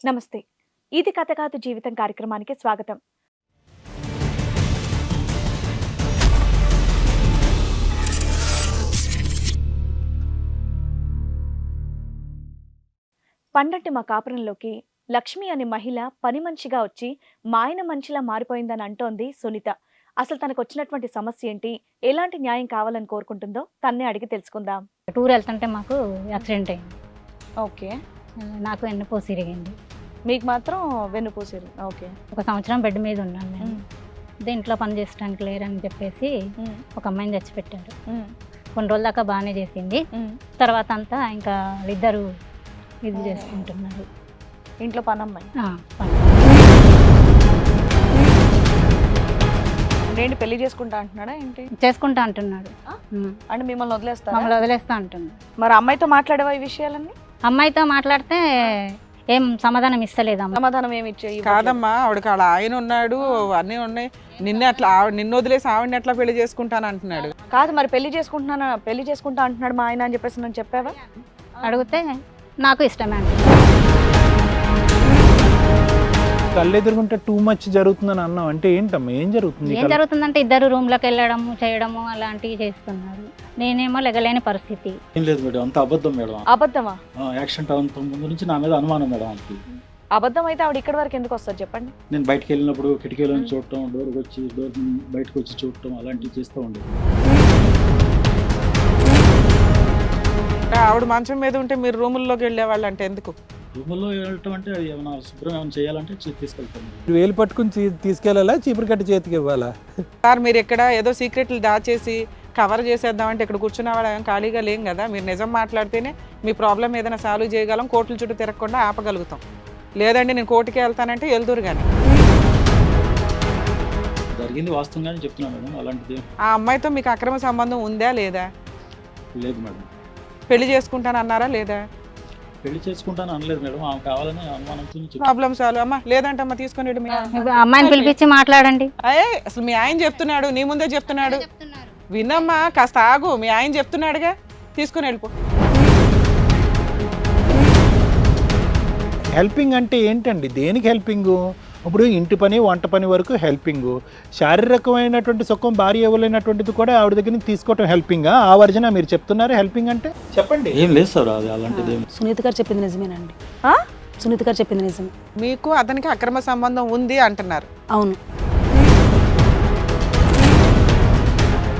నమస్తే. ఇది కథ కాదు జీవితం కార్యక్రమానికి స్వాగతం. పండంటి మా కాపురంలోకి లక్ష్మి అనే మహిళ పని మనిషిగా వచ్చి మా ఆయన మనిషిలా మారిపోయిందని అంటోంది సునీత. అసలు తనకు వచ్చినటువంటి సమస్య ఏంటి, ఎలాంటి న్యాయం కావాలని కోరుకుంటుందో తన్నే అడిగి తెలుసుకుందాం. టూర్ వెళ్తుంటే మాకు యాక్సిడెంట్ అయింది. ఓకే. నాకు వెన్నుపూస ఇరిగింది. మీకు మాత్రం వెన్నుపూసేరు. ఓకే. ఒక సంవత్సరం బెడ్ మీద ఉన్నాను నేను. ఇంట్లో పని చేసడానికి లేరని చెప్పేసి ఒక అమ్మాయిని తెచ్చిపెట్టారు. కొన్ని రోజుల దాకా బాగానే చేసింది. తర్వాత అంతా ఇంకా ఇద్దరు ఇది చేసుకుంటున్నారు. ఇంట్లో పని అమ్మాయి ఏంటి, పెళ్లి చేసుకుంటా అంటున్నాడా ఏంటి? చేసుకుంటా అంటున్నాడు. అంటే మిమ్మల్ని వదిలేస్తా అంటున్నాడు. మరి అమ్మాయితో మాట్లాడేవా ఈ విషయాలన్నీ? అమ్మాయితో మాట్లాడితే ఏం సమాధానం ఇస్తలేదమ్మా. సమాధానం ఏమి ఇచ్చే కాదమ్మా, ఆవిడకి ఆడ ఆయన ఉన్నాడు, అన్నీ ఉన్నాయి. నిన్ను వదిలేసి ఆవిడని ఎట్లా పెళ్లి చేసుకుంటాను అంటున్నాడు. కాదు, మరి పెళ్లి చేసుకుంటా అంటున్నాడు మా ఆయన అని చెప్పేసి నేను చెప్పావా? అడిగితే నాకు ఇష్టమే అంటే కళ్ళు ఎదురుకుంటే టూ మచ్ జరుగుతుందని అన్నావు అంటే ఏంటమ్మా, ఏం జరుగుతుంది? ఏం జరుగుతుందంటే ఇద్దరు రూమ్లోకి వెళ్ళడము చేయడము అలాంటివి చేస్తున్నారు. నేనేమో లెగలేని పరిస్థితి. ఏం లేదు మేడం, అంత అబద్ధం మేడం. అబద్ధమా? యాక్సిడెంట్ అవ్వక ముందు నుంచి నా మీద అనుమానం మేడం. అంతే. అబద్ధం అయితే ఆవిడ ఇక్కడి వరకు ఎందుకు వస్తారు చెప్పండి? నేను బయటకు వెళ్ళినప్పుడు కిటికీలో చూడటం, డోర్ బయటకు వచ్చి చూడటం అలాంటివి చేస్తూ ఉండేది. ఆవిడ మంచం మీద ఉంటే మీరు రూముల్లోకి వెళ్ళేవాళ్ళు అంటే ఎందుకు? రూముల్లో వెళ్ళటం అంటే ఏమైనా శుభ్రం ఏమైనా చేయాలంటే తీసుకెళ్తాను. వేలు పట్టుకుని తీసుకెళ్ళాలా, చీపురు కట్టి చేతికి ఇవ్వాలా? సార్ మీరు ఇక్కడ ఏదో సీక్రెట్లు దాచేసి కవర్ చేసేద్దామంటే ఇక్కడ కూర్చున్నవాడు ఖాళీగా లేం కదా. మీరు నిజం మాట్లాడితేనే మీ ప్రాబ్లం ఏదైనా సాల్వ్ చేయగలం, కోర్టుల చుట్టూ తిరగకుండా ఆపగలుగుతాం. లేదండి నేను కోర్టుకి వెళ్తానంటే వెళ్తురు. కానీ జరిగింది వాస్తవంగానే చెప్తున్నాను మేడం. అలాంటిది ఆ అమ్మాయితో మీకు అక్రమ సంబంధం ఉందా లేదా? లేదు మేడం. పెళ్లి చేసుకుంటాను అన్నారా లేదా? పెళ్లి చేసుకుంటాను అనలేదు మేడం. ఆమె కావాలని అనుమానంతో ప్రాబ్లం సాల్వ్. అమ్మా లేదంటే అమ్మ తీసుకొని వెళ్ళి అమ్మాయిని పిలిపించి మాట్లాడండి. అసలు మీ ఆయన చెప్తున్నాడు, నీ ముందే చెప్తున్నాడు. వినమ్మా, కాస్త ఆగు. మీ ఆయన చెప్తున్నాడుగా, తీసుకుని వెళ్ళిపో. హెల్పింగ్ అంటే ఏంటండి? దేనికి హెల్పింగు? ఇప్పుడు ఇంటి పని వంట పని వరకు హెల్పింగు. శారీరకమైనటువంటి సుఖం భార్య ఇవ్వలేనటువంటిది కూడా ఆవిడ దగ్గర నుంచి తీసుకోవటం హెల్పింగా? ఆ వర్జన మీరు చెప్తున్నారు హెల్పింగ్ అంటే? చెప్పండి. ఏం లేదు సార్, అది అలాంటిది. సునీత గారు చెప్పింది నిజమేనండి. సునీత గారు చెప్పింది నిజమే. మీకు అతనికి అక్రమ సంబంధం ఉంది అంటున్నారు. అవును.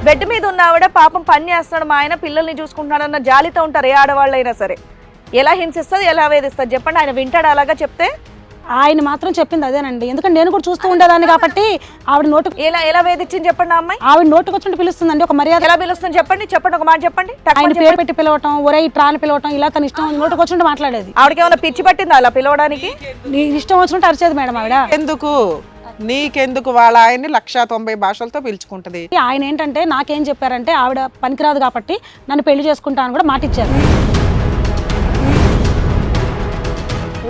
బెడ్ మీద ఉన్న ఆవిడ పాపం పని చేస్తాడు, మా ఆయన పిల్లల్ని చూసుకుంటున్నాడన్న జాలితో ఉంటారు ఏ ఆడవాళ్ళైనా సరే. ఎలా హింసిస్తుంది, ఎలా వేధిస్తుంది చెప్పండి? ఆయన వింటాడు అలాగా చెప్తే? ఆయన మాత్రం చెప్పింది అదేనండి. ఎందుకంటే నేను కూడా చూస్తూ ఉండేదాన్ని కాబట్టి ఆవిడ నోటు ఎలా వేధించింది చెప్పండి? ఆ అమ్మాయి ఆవిడ నోటుకు వచ్చి పిలుస్తుందండి. ఒక మర్యాద ఎలా పిలుస్తుంది చెప్పండి? ఒక మాట చెప్పండి. ఆయన పేరు పెట్టి పిలవటం, ఒరే ఇట్రాని పిలవటం, ఇలా తన ఇష్టం నోటుకు వచ్చి మాట్లాడేది. ఆవిడకి ఏమైనా పిచ్చి పట్టిందా అలా పిలవడానికి? నీ ఇష్టం వచ్చినట్టు అరిచేది మేడం ఆవిడ. ఎందుకు నీకెందుకు? వాళ్ళ ఆయన్ని 190 భాషలతో పిలుచుకుంటది. ఆయన ఏంటంటే నాకేం చెప్పారంటే ఆవిడ పనికిరాదు కాబట్టి నన్ను పెళ్లి చేసుకుంటానని కూడా మాట ఇచ్చారు.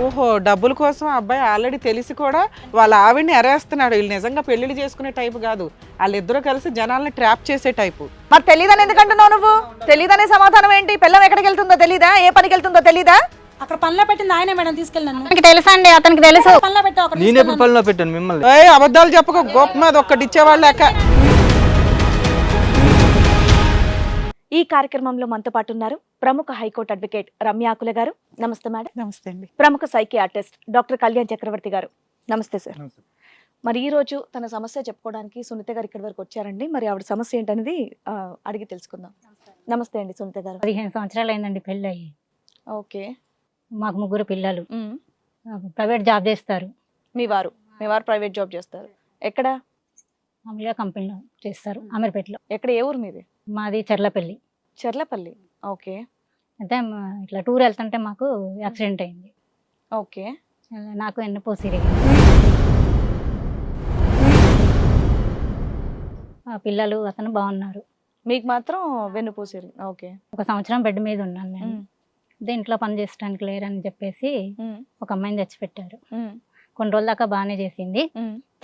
ఓహో, డబ్బుల కోసం అబ్బాయి ఆల్రెడీ తెలిసి కూడా వాళ్ళ ఆవిడ్ని అరేస్తున్నాడు. వీళ్ళు నిజంగా పెళ్లిళ్ళు చేసుకునే టైపు కాదు, వాళ్ళిద్దరూ కలిసి జనాల్ని ట్రాప్ చేసే టైపు. మరి తెలియదని ఎందుకంటున్నావు నువ్వు? తెలియదనే సమాధానం ఏంటి? పిల్లం ఎక్కడికి వెళ్తుందో తెలీదా? ఏ పనికి వెళ్తుందో తెలీదా? అక్కడ పనిలో పెట్టింది ఆయనే మేడం, తీసుకెళ్ళి నన్ను. అతనికి తెలుసా అండి? అతనికి తెలుసు. పనిలో పెట్టావు. నేను ఎప్పుడు పనిలో పెట్టాను మిమ్మల్ని? అబద్ధాలు చెప్పక గొప్ప మీద ఒక్కటి ఇచ్చేవాళ్ళు లెక్క. ఈ కార్యక్రమంలో మనతో పాటు ఉన్నారు ప్రముఖ హైకోర్టు అడ్వకేట్ రమ్య ఆకుల గారు. నమస్తే మేడం. నమస్తే అండి. ప్రముఖ సైకియాట్రిస్ట్ డాక్టర్ కళ్యాణ్ చక్రవర్తి గారు. నమస్తే సార్. మరి ఈ రోజు తన సమస్య చెప్పుకోవడానికి సునీత గారు ఇక్కడి వరకు వచ్చారండి. మరి ఆవిడ సమస్య ఏంటనేది అడిగి తెలుసుకుందాం. నమస్తే అండి సునీత గారు. 15 సంవత్సరాలు అయిందండి పెళ్ళి అయ్యి. ఓకే. మాకు 3 పిల్లలు. ప్రైవేట్ జాబ్ చేస్తారు. మీ వారు ప్రైవేట్ జాబ్ చేస్తారు. ఎక్కడ? మామూలుగా కంపెనీలో చేస్తారు, అమీర్పేటలో. ఎక్కడ? ఏ ఊరు మీది? మాది చెర్లపల్లి. చెర్లపల్లి. ఓకే. అయితే ఇట్లా టూర్ వెళ్తుంటే మాకు యాక్సిడెంట్ అయింది. ఓకే. నాకు వెన్నుపూస ఇరిగింది. పిల్లలు అతను బాగున్నారు. మీకు మాత్రం వెన్నుపూసేరు. ఓకే. ఒక సంవత్సరం బెడ్ మీద ఉన్నాను నేను. ఇంట్లో పని చేసడానికి లేరని చెప్పేసి ఒక అమ్మాయిని తెచ్చిపెట్టారు. కొన్ని రోజుల దాకా బాగానే చేసింది.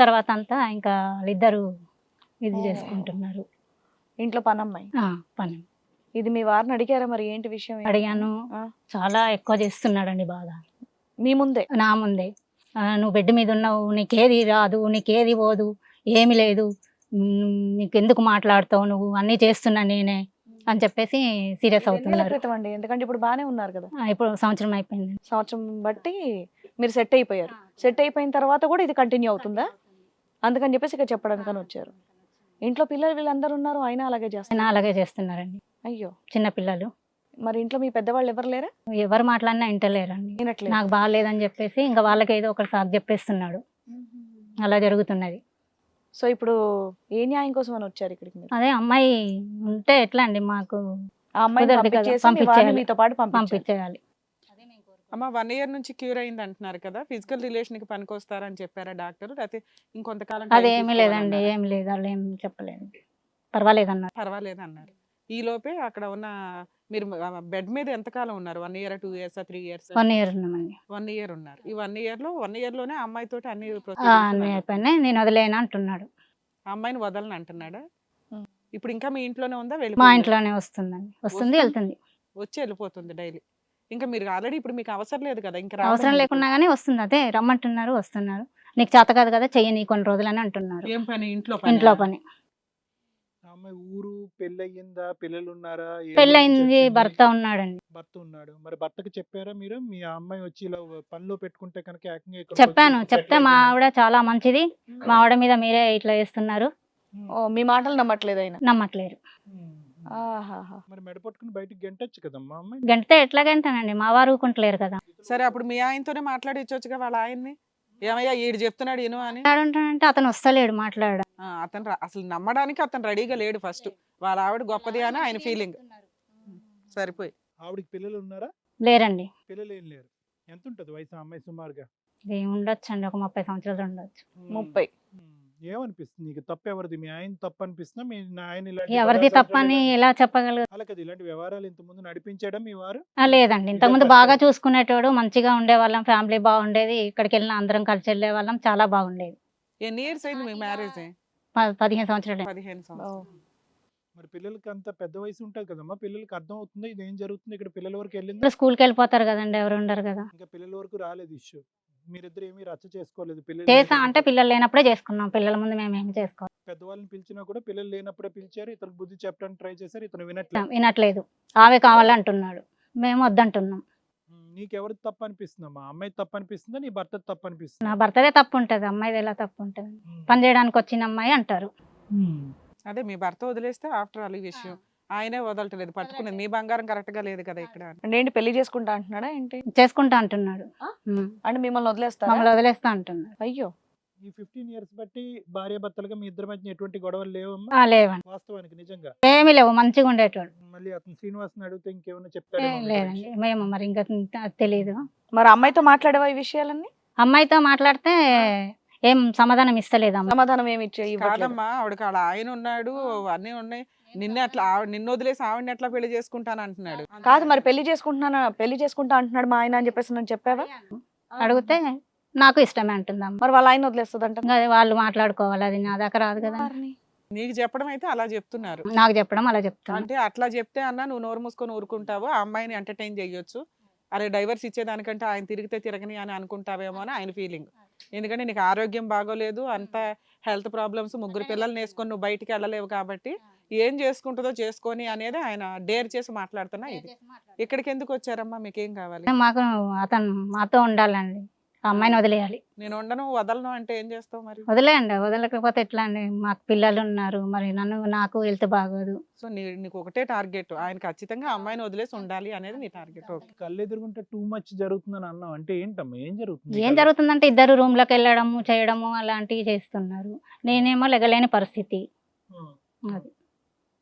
తర్వాత అంతా ఇంకా ఇద్దరు ఇది చేసుకుంటున్నారు. ఇంట్లో పని అమ్మాయి. పని. ఇది మీ వారిని అడిగారా మరి ఏంటి విషయం? అడిగాను. చాలా ఎక్కువ చేస్తున్నాడండి బాధ. మీ ముందే నా ముందే నువ్వు బెడ్ మీద ఉన్నావు, నీకేది రాదు, నీకేది పోదు, ఏమి లేదు, నీకెందుకు మాట్లాడతావు, నువ్వు అన్నీ చేస్తున్నా నేనే అని చెప్పేసి సీరియస్ ఎన్నేళ్ల అవుతున్నారు. క్రితం అండి? ఎందుకంటే ఇప్పుడు బానే ఉన్నారు కదా, ఇప్పుడు సంవత్సరం అయిపోయింది. సంవత్సరం బట్టి మీరు సెట్ అయిపోయారు. సెట్ అయిపోయిన తర్వాత కూడా ఇది కంటిన్యూ అవుతుందా? అందుకని చెప్పేసి ఇక్కడ చెప్పడానికని వచ్చారు. ఇంట్లో పిల్లలు వీళ్ళందరూ ఉన్నారు, అయినా అలాగే చేస్తారు. ఆయన అలాగే చేస్తున్నారండి, అయ్యో, చిన్న పిల్లలు. మరి ఇంట్లో మీ పెద్దవాళ్ళు ఎవరు లేరా? ఎవరు మాట్లాడినా వింటలేరండి. వినట్లేదు. నాకు బాగాలేదని చెప్పేసి ఇంకా వాళ్ళకి ఏదో ఒకటి సాకు చెప్పేస్తున్నాడు. అలా జరుగుతున్నది. సో ఇప్పుడు ఏ న్యాయం కోసం అని వచ్చారు ఇక్కడికి మీరు? అదే అమ్మాయి ఉంటే ఎట్లా అండి, మాకు ఆ అమ్మాయిని కుదరదు కదా, పంపించేసి మీ వారిని పంపించేయాలి. మీతో పాటు పంపించాలి. పంపించేయాలి. అమ్మ 1 year నుంచి క్యూర్ అయింది అంటున్నారు కదా, ఫిజికల్ రిలేషన్ కి పనికొస్తారని చెప్పారా డాక్టర్? లేకపోతే ఇంకొంతకాలం time అదేమీ లేదండి, తీసుకోవాలన్నారా? ఏం లేదు, వాళ్ళు ఏం చెప్పలేదు, పర్వాలేదన్నారు. పర్వాలేదు అన్నారు. ఈ లోపే అక్కడ ఉన్న మీరు బెడ్ మీద ఎంతకాలం ఉన్నారు? 1 year, 2 years, 3 years? 1 year ఉన్నామండి. 1 year ఉన్నారు. ఈ 1 year లోనే ఆ అమ్మాయితోటి అన్ని అన్నీ procedures అయిపోయినాయి, నేను వదిలేను అంటున్నాడు. ఆ అమ్మాయిని వదలని అంటున్నాడా? ఇప్పుడు ఇంకా మీ ఇంట్లోనే ఉందా? మా వెళ్ళిపోయిందా? ఇంట్లోనే వస్తుందండి, వస్తుంది వస్తుంది? వెళ్తుంది. వచ్చి వెళ్ళిపోతుంది డైలీ. ఇంకా మీరు ఆల్రెడీ ఇప్పుడు మీకు అవసరం లేదు కదా, ఇంకా అవసరం రావడం లేకున్నా కానీ వస్తుంది. అదే రమ్మంటున్నారు, వస్తున్నారు. నీకు చేత కాదు కదా, చెయ్యని కొన్ని రోజులని అంటున్నారు. ఏం పని? ఇంట్లో ఇంట్లో పని. ఆ అమ్మాయి ఊరు పెళ్ళయిందా, పిల్లలు ఉన్నారా, ఏ ఊరు నుంచి పెళ్ళయింది, వచ్చింది? భర్త ఉన్నాడండి. భర్త ఉన్నాడు. మరి భర్తకి చెప్పారా మీరు, మీ అమ్మాయి వచ్చి ఇలా పనిలో పెట్టుకుంటే కనుక ఏకంగా ఇక్కడికి చెప్పాను, వచ్చి చెప్తే settle మా అయిపోయింది. ఆవిడ చాలా మంచిది, మా ఆవిడ మీద మీరే ఇట్లా చేస్తున్నారు, ఓ, మీ మాటలు నమ్మట్లేదు ఆయన. నమ్మట్లేరు. ఆహాహా. మరి మెడ పట్టుకుని బయటికి గెంటొచ్చు కదమ్మా అమ్మాయి. గంటే ఎట్లా గంటానండి, మా వారు ఊరుకుంటలేరు కదా. సరే అప్పుడు మీ ఆయనతోనే మాట్లాడించవచ్చుగా వాళ్ళ ఆయన్ని, ఏమయ్యా ఈడు చెప్తున్నాడు ఇను అని. ఆడుంటానంటే అతను వస్తలేడు మాట్లాడడం. అతను అసలు నమ్మడానికి అతను రెడీగా లేడు. ఫస్ట్ వాళ్ళ ఆవిడ గొప్పది అని ఆయన ఫీలింగ్. సరిపోయి ఆవిడకి పిల్లలు ఉన్నారా? లేరండి. పిల్లలు ఏం లేరు. ఎంత ఉంటుంది వయసు ఆ అమ్మాయి సుమారుగా? ఇది ఉండొచ్చు అండి, ఒక 30 సంవత్సరాలు ఉండొచ్చు. 30. ఏమనిపిస్తుంది నీకు? తప్పు ఎవరిది? మీ ఆయన తప్పు అనిపిస్తుందా? మీ ఆయన ఎవరిది తప్పని ఎలా చెప్పగలరు? అలా కదా, ఇలాంటి వ్యవహారాలు ఇంత ముందు నడిపించడం మీ వారు? లేదండి, ఇంతకుముందు బాగా చూసుకునేటోడు, మంచిగా ఉండేవాళ్ళం, ఫ్యామిలీ బాగుండేది, ఇక్కడికి వెళ్ళిన అందరం కలిసి వెళ్ళే వాళ్ళం, చాలా బాగుండేది. ఎన్ని ఇయర్స్ అయింది మీ మ్యారేజ్? 15 సంవత్సరాలు. 15 సంవత్సరాలు. మరి పిల్లలకి అంత పెద్ద వయసు ఉంటుంది కదమ్మా, పిల్లలకి అర్థం అవుతుంది ఇది ఏం జరుగుతుంది ఇక్కడ, పిల్లల వరకు వెళ్ళింది. ఇప్పుడు స్కూల్కి వెళ్ళిపోతారు కదండి, ఎవరు ఉండరు కదా. ఇంకా పిల్లల వరకు రాలేదు ఇష్యూ. మీరిద్దరు ఏమీ రచ్చ చేసుకోలేదు. చేసా అంటే పిల్లలు లేనప్పుడే చేసుకున్నాం, పిల్లల ముందు మేము ఏమి చేసుకోవాలి. పెద్దవాళ్ళని పిలిచినా కూడా పిల్లలు లేనప్పుడే పిలిచారు. ఇతను బుద్ధి చెప్పడానికి ట్రై చేశారు, ఇతను వినట్లేదు. వినట్లేదు, ఆమె కావాలంటున్నాడు, మేము వద్దంటున్నాం. నీకెవరిది తప్పు అనిపిస్తుందమ్మా? అమ్మాయి తప్పు అనిపిస్తుందా, నీ భర్త తప్పు అనిపిస్తుందా? నా భర్తదే తప్పు ఉంటుంది, అమ్మాయిది ఎలా తప్పు ఉంటుంది? పని చేయడానికి వచ్చిన అమ్మాయి అంటారు. అదే మీ భర్త వదిలేస్తే ఆఫ్టర్ ఆల్ ఈ విషయం ఆయనే వదలట్లేదు, పట్టుకునేది. మీ బంగారం కరెక్ట్ గా లేదు కదా ఇక్కడ. అంటే ఏంటి, పెళ్లి చేసుకుంటా అంటున్నాడా ఏంటి? చేసుకుంటా అంటున్నాడు. అంటే మిమ్మల్ని వదిలేస్తారా? మమ్మల్ని వదిలేస్తా అంటున్నాడు. అయ్యో, ఈ 15 years బట్టి భార్య భర్తలుగా మీ ఇద్దరి మధ్య ఎటువంటి గొడవలు లేవమ్మా? లేవండి, వాస్తవానికి నిజంగా ఏమీ లేవు, మంచిగా ఉండేటోడు. మళ్ళీ అతను శ్రీనివాస్ని అడిగితే ఇంకేమైనా ఏ, చెప్తాడు? లేదండి, మేము మరి ఇంకా తెలియదు. మరి అమ్మాయితో మాట్లాడేవా ఈ విషయాలన్నీ? అమ్మాయితో మాట్లాడితే ఏం సమాధానం ఇస్తలేదు అమ్మ. సమాధానం ఏమి ఇవ్వట్లేదు. కాదమ్మా, ఆవిడకి వాళ్ళ ఆయన ఉన్నాడు, అన్నీ ఉన్నాయి. నిన్ను వదిలేసి ఆవిడని ఎట్లా పెళ్లి చేసుకుంటాను అంటున్నాడు. కాదు, మరి పెళ్లి చేసుకుంటా అంటున్నాడు మా ఆయన అని చెప్పేసి నేను చెప్పావా? అడిగితే నాకు ఇష్టమే అంటుందమ్మ. మరి వాళ్ళ ఆయన వదిలేస్తుందంట. ఇంకా అది వాళ్ళు మాట్లాడుకోవాలి, అది నా దాకా రాదు కదా. నీకు చెప్పడం అయితే అలా చెప్తున్నారు. నాకు చెప్పడం అలా చెప్తాను. అంటే అట్లా చెప్తే అన్న నువ్వు నోరు మూసుకొని ఊరుకుంటావు, ఆ అమ్మాయిని ఎంటర్టైన్ చేయొచ్చు. అరే డైవర్స్ ఇచ్చేదానికంటే ఆయన తిరిగితే తిరగని అని అనుకుంటావేమో అని ఆయన ఫీలింగ్. ఎందుకంటే నీకు ఆరోగ్యం బాగోలేదు, అంత హెల్త్ ప్రాబ్లమ్స్, 3 పిల్లల్ని వేసుకొని నువ్వు బయటికి వెళ్ళలేవు కాబట్టి ఏం చేసుకుంటుందో చేసుకొని అనేది ఆయన డేర్ చేసి మాట్లాడుతున్నా. ఇది ఇక్కడికి ఎందుకు వచ్చారమ్మా? మీకేం కావాలి? మాకు అతను మాతో ఉండాలండి, ఆ అమ్మాయిని వదిలేయాలి. నేను ఉండను వదలను అంటే ఏం చేస్తావు మరి? వదిలేయండి, వదలకపోతే ఎట్లా అండి, మాకు పిల్లలు ఉన్నారు, మరి నాకు హెల్త్ బాగోదు. సో నీకు ఒకటే టార్గెట్, ఆయన ఖచ్చితంగా అమ్మాయిని వదిలేసి ఉండాలి అనేది నీ టార్గెట్. ఓకే, కళ్ళు ఎదురుకుంటే టూ మచ్ జరుగుతుందని అన్నావు అంటే ఏంటమ్మా, ఏం జరుగుతుంది? ఏం జరుగుతుందంటే ఇద్దరు రూమ్ లోకి వెళ్ళడము చేయడము అలాంటివి చేస్తున్నారు, నేనేమో లెగలేని పరిస్థితి. అది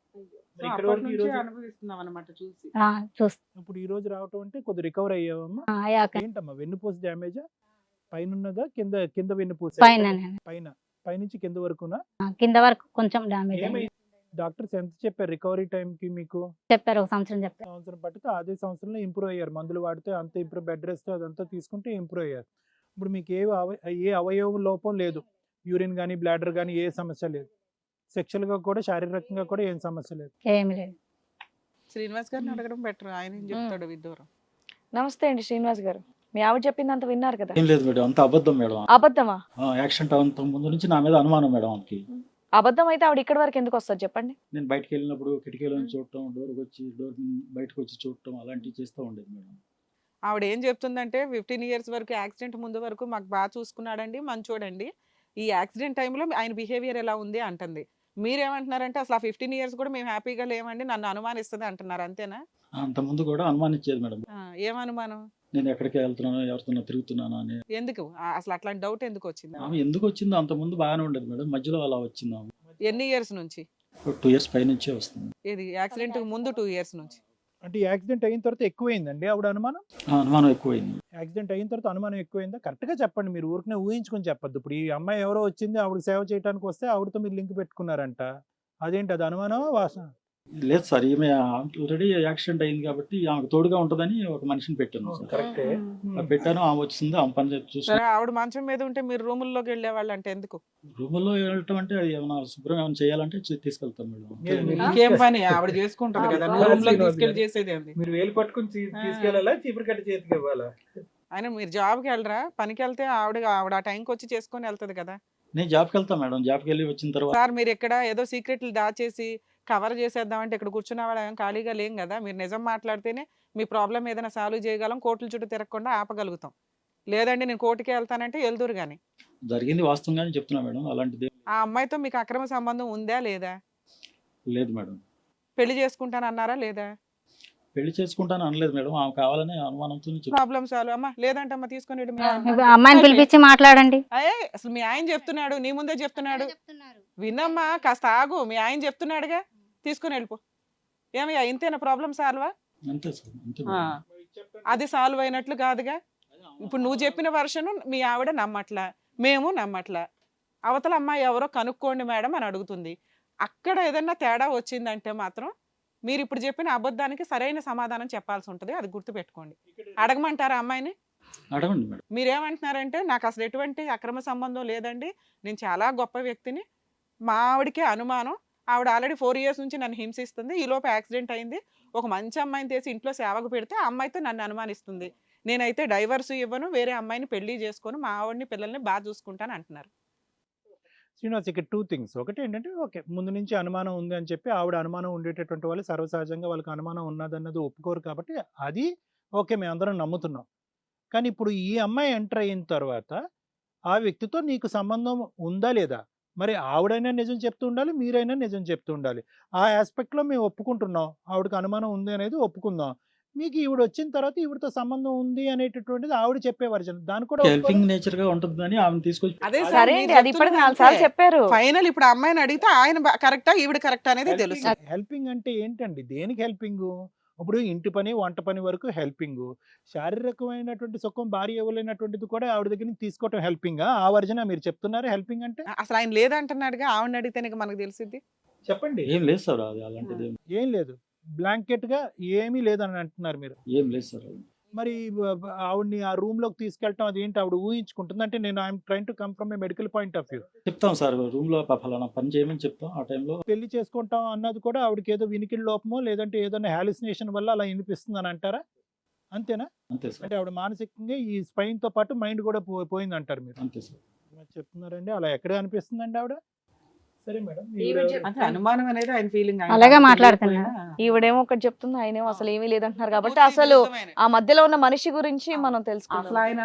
అనుభవిస్తున్నావు అన్నమాట చూసి. ఇప్పుడు ఈ రోజు రావటం అంటే కొద్ది రికవర్ అయ్యావమ్మా? అయ్యాక ఏంటమ్మా, వెన్నుపూస డ్యామేజా? పైన ఉన్నదా, కింద వెన్నుపూస? పైన పైనుంచి కింద వరకునా? కింద వరకు కొంచెం డామేజ్ అయింది. డాక్టర్స్ ఎంత చెప్పారు రికవరీ టైం కి మీకు? చెప్పారు, 1 సంవత్సరం చెప్పారు. సంవత్సరం పట్టితే అదే సంవత్సరంలో ఇంప్రూవ్ అయ్యారు. మందులు వాడితే అంత ఇంప్రూవ్, బెడ్ రెస్ట్ అదంతా తీసుకుంటే ఇంప్రూవ్ అయ్యారు. ఇప్పుడు మీకు ఏ అవయవ లోపం లేదు, యూరిన్ కానీ బ్లాడర్ కానీ ఏ సమస్య లేదు, సెక్షువల్ గా కూడా శారీరకంగా కూడా ఏం సమస్య లేదు. ఏమి లేదు. శ్రీనివాస్ గారిని అడగడం బెటర్, ఆయన ఏం చెప్తాడు విదూరం. నమస్తే అండి శ్రీనివాస్ గారు. మీ ఆవిడ చెప్పిందంత విన్నారు కదా. ఏం లేదు మేడం, అంత అబద్ధం మేడం. అబద్ధమా? యాక్సిడెంట్ అంత ముందు నుంచి నా మీద అనుమానం మేడం ఆమెకి. అబద్ధం అయితే ఆవిడ ఇక్కడి వరకు ఎందుకు వస్తుంది చెప్పండి. నేను బయటకు వెళ్ళినప్పుడు కిటికీలో చూడటం, డోర్ బయటకు వచ్చి చూడటం అలాంటివి చేస్తూ ఉండేది మేడం. ఆవిడ ఏం చెప్తుందంటే 15 ఇయర్స్ వరకు యాక్సిడెంట్ ముందు వరకు మాకు బాగా చూసుకున్నాడండి, మంచోడండి, ఈ యాక్సిడెంట్ టైంలో ఆయన బిహేవియర్ ఎలా ఉంది అంటుంది. మీరేమంటున్నారంటే అసలు ఆ 15 ఇయర్స్ కూడా మేము హ్యాపీగా లేమండి, నన్ను అనుమానిస్తుంది అంటున్నారు, అంతేనా? అంత ముందు కూడా అనుమానించేది మేడం. ఏం అనుమానం? నేను ఎక్కడికి వెళ్తున్నానో ఎవరితో తిరుగుతున్నాను అని. ఎందుకు అసలు అట్లాంటి డౌట్ ఎందుకు వచ్చింది? ఆమె ఎందుకు వచ్చిందో అంత ముందు బాగానే ఉండేది మేడం, మధ్యలో అలా వచ్చింది ఆమె. ఎన్ని ఇయర్స్ నుంచి? 2 ఇయర్స్ పై నుంచే వస్తుంది. ఇది యాక్సిడెంట్ ముందు 2 ఇయర్స్ నుంచి. అంటే యాక్సిడెంట్ అయిన తర్వాత ఎక్కువైందండి ఆవిడ అనుమానం? అనుమానం ఎక్కువైంది. యాక్సిడెంట్ అయిన తర్వాత అనుమానం ఎక్కువైందా? కరెక్ట్గా చెప్పండి, మీరు ఊరికనే ఊహించుకొని చెప్పొద్దు. ఇప్పుడు ఈ అమ్మాయి ఎవరో వచ్చింది, ఆవిడ సేవ చేయడానికి వస్తే ఆవిడతో మీరు లింక్ పెట్టుకున్నారంట, అదేంటి అది అనుమానం వాసన? లేదు సార్, ఈమె ఆల్రెడీ యాక్సిడెంట్ అయింది కాబట్టి ఆమెకు తోడుగా ఉంటుందని ఒక మనిషిని పెట్టాను సార్. కరెక్టే. పెట్టాను, ఆమె వచ్చింది, ఆమె పని చూసి. సరే, ఆవిడ మంచం మీద ఉంటే మీరు రూముల్లోకి వెళ్ళేవాళ్ళు అంటే ఎందుకు? రూముల్లో వెళ్ళటం అంటే అది ఏమైనా శుభ్రం ఏమైనా చేయాలంటే తీసుకెళ్తాం మేడం. ఇంకేం పని ఆవిడ చేసుకుంటది కదా, రూమ్ లో తీసుకెళ్ళి చేసేది ఏంది? మీరు వేలు పట్టుకుని తీసుకెళ్ళాలా, చీపురు కట్టి చేతికి ఇవ్వాలా? ఆయన మీరు జాబ్కి వెళ్ళరా? పనికి వెళ్తే ఆవిడ ఆ టైంకి వచ్చి చేసుకొని వెళ్తది కదా. నేను జాబ్కి వెళ్తాను మేడం, జాబ్కి వెళ్ళి వచ్చిన తర్వాత. సార్ మీరు ఎక్కడ ఏదో సీక్రెట్లు దాచేసి కవర్ చేసేద్దామంటే ఇక్కడ కూర్చున్న వాళ్ళ ఖాళీగా లేం కదా. మీరు నిజం మాట్లాడితేనే మీ ప్రాబ్లం ఏదైనా సాల్వ్ చేయగలం, కోర్టుల చుట్టూ తిరగకుండా ఆపగలుగుతాం. లేదండి నేను కోర్టుకి వెళ్తానంటే వెళ్దురు కానీ. జరిగింది వాస్తవంగానే చెప్తున్నా మేడం, అలాంటిది ఆ అమ్మాయితో మీకు అక్రమ సంబంధం ఉందా లేదా? లేదు మేడం. పెళ్లి చేసుకుంటాను అన్నారా లేదా? పెళ్లి చేసుకుంటాను అనలేదు మేడం, ఆమె కావాలని అనుమానంతో ప్రాబ్లం సాల్వ్. అమ్మా లేదంటే అమ్మ తీసుకొని వెళ్ళు. మీ ఆయన. అమ్మాయిని పిలిపించి మాట్లాడండి. అయ్యే అసలు మీ ఆయన చెప్తున్నాడు, నీ ముందే చెప్తున్నాడు. వినమ్మా, కాస్త ఆగు, మీ ఆయన చెప్తున్నాడుగా, తీసుకుని వెళ్ళిపో. ఏమయ్యా ఇంతేనా ప్రాబ్లం సాల్వా? అంతే సార్, అంతే. అది సాల్వ్ అయినట్లు కాదుగా. ఇప్పుడు నువ్వు చెప్పిన వర్షను మీ ఆవిడ నమ్మట్లా, మేము నమ్మట్లా. అవతల అమ్మాయి ఎవరో కనుక్కోండి మేడం అని అడుగుతుంది. అక్కడ ఏదన్నా తేడా వచ్చిందంటే మాత్రం మీరు ఇప్పుడు చెప్పిన అబద్ధానికి సరైన సమాధానం చెప్పాల్సి ఉంటుంది, అది గుర్తుపెట్టుకోండి. అడగమంటారా అమ్మాయిని? అడగండి మేడం. మీరేమంటున్నారంటే నాకు అసలు ఎటువంటి అక్రమ సంబంధం లేదండి, నేను చాలా గొప్ప వ్యక్తిని, మా ఆవిడకే అనుమానం, ఆవిడ ఆల్రెడీ 4 ఇయర్స్ నుంచి నన్ను హింసిస్తుంది, ఈలోపు యాక్సిడెంట్ అయింది, ఒక మంచి అమ్మాయిని తీసి ఇంట్లో సేవకు పెడితే ఆ అమ్మాయితో నన్ను అనుమానిస్తుంది, నేనైతే డైవర్స్ ఇవ్వను, వేరే అమ్మాయిని పెళ్లి చేసుకొని మా ఆవిడని పిల్లల్ని బాగా చూసుకుంటాను అంటున్నారు. శ్రీనివాస్, ఇక్కడ 2 థింగ్స్. ఒకటి ఏంటంటే, ఓకే, ముందు నుంచి అనుమానం ఉంది అని చెప్పి ఆవిడ అనుమానం ఉండేటటువంటి వాళ్ళు సర్వసహజంగా వాళ్ళకి అనుమానం ఉన్నదన్నది ఒప్పుకోరు కాబట్టి అది ఓకే, మేము అందరం నమ్ముతున్నాం. కానీ ఇప్పుడు ఈ అమ్మాయి ఎంటర్ అయిన తర్వాత ఆ వ్యక్తితో నీకు సంబంధం ఉందా లేదా? మరి ఆవిడైనా నిజం చెప్తూ ఉండాలి, మీరైనా నిజం చెప్తూ ఉండాలి. ఆ ఆస్పెక్ట్లో మేము ఒప్పుకుంటున్నాం, ఆవిడకి అనుమానం ఉంది అనేది ఒప్పుకుందాం. మీకు ఈవిడ వచ్చిన తర్వాత ఈవిడతో సంబంధం ఉంది అనేటటువంటిది ఆవిడ చెప్పే వర్జన్, దాని కూడా హెల్పింగ్ నేచర్ గా ఉంటుందని ఆమె తీసుకొచ్చి. అదే సరే అండి, అది ఇప్పటికి 4 సార్లు చెప్పారు. ఫైనల్ ఇప్పుడు ఆ అమ్మాయిని అడిగితే ఆయన కరెక్టా ఈవిడ కరెక్టా అనేది తెలుసు. హెల్పింగ్ అంటే ఏంటండి? దేనికి హెల్పింగ్? ఇప్పుడు ఇంటి పని వంట పని వరకు హెల్పింగ్, శారీరకమైనటువంటి సుఖం భార్య ఇవ్వలేనటువంటిది కూడా ఆవిడ దగ్గర నుంచి తీసుకోవటం హెల్పింగా? ఆ వర్జన మీరు చెప్తున్నారు హెల్పింగ్ అంటే? అసలు ఆయన లేదంటున్నాడుగా, ఆవిడని అడిగితే మనకు తెలిసింది. చెప్పండి. ఏం లేదు సార్, అది అలాంటిది ఏం లేదు, బ్లాంకెట్ గా ఏమీ లేదని అంటున్నారు మీరు. ఏం లేదు సార్. మరి ఆవిడ్ని ఆ రూమ్ లోకి తీసుకెళ్ళటం అది ఏంటి? ఆవిడ ఊహించుకుంటుంది అంటే నేను I'm train to come from A medical point of view. చెప్తాం సార్, రూమ్ లో ఫలానా పని చేయమని చెప్తాం. ఆ టైంలో పెళ్లి చేసుకుంటాం అన్నది కూడా ఆవిడకి ఏదో వినికిడి లోపమో లేదంటే ఏదైనా హాలిసినేషన్ వల్ల అలా వినిపిస్తుంది అని అంటారా? అంతేనా? అంతే సార్, అంటే ఆవిడ మానసికంగా ఈ స్పైన్ తో పాటు మైండ్ కూడా పోయింది అంటారు మీరు? అంతే సార్. చెప్తున్నారండి, అలా ఎక్కడ అనిపిస్తుందండి ఆవిడ? సరే మేడం, అంటే అనుమానం అనేది ఆయన ఫీలింగ్. అలాగే మాట్లాడుతున్నా. ఈవిడేమో ఒకటి చెప్తుంది, ఆయనేమో అసలు ఏమీ లేదంటున్నారు కాబట్టి అసలు ఆ మధ్యలో ఉన్న మనిషి గురించి మనం అసలు తెలుసుకోవాలి. ఆయన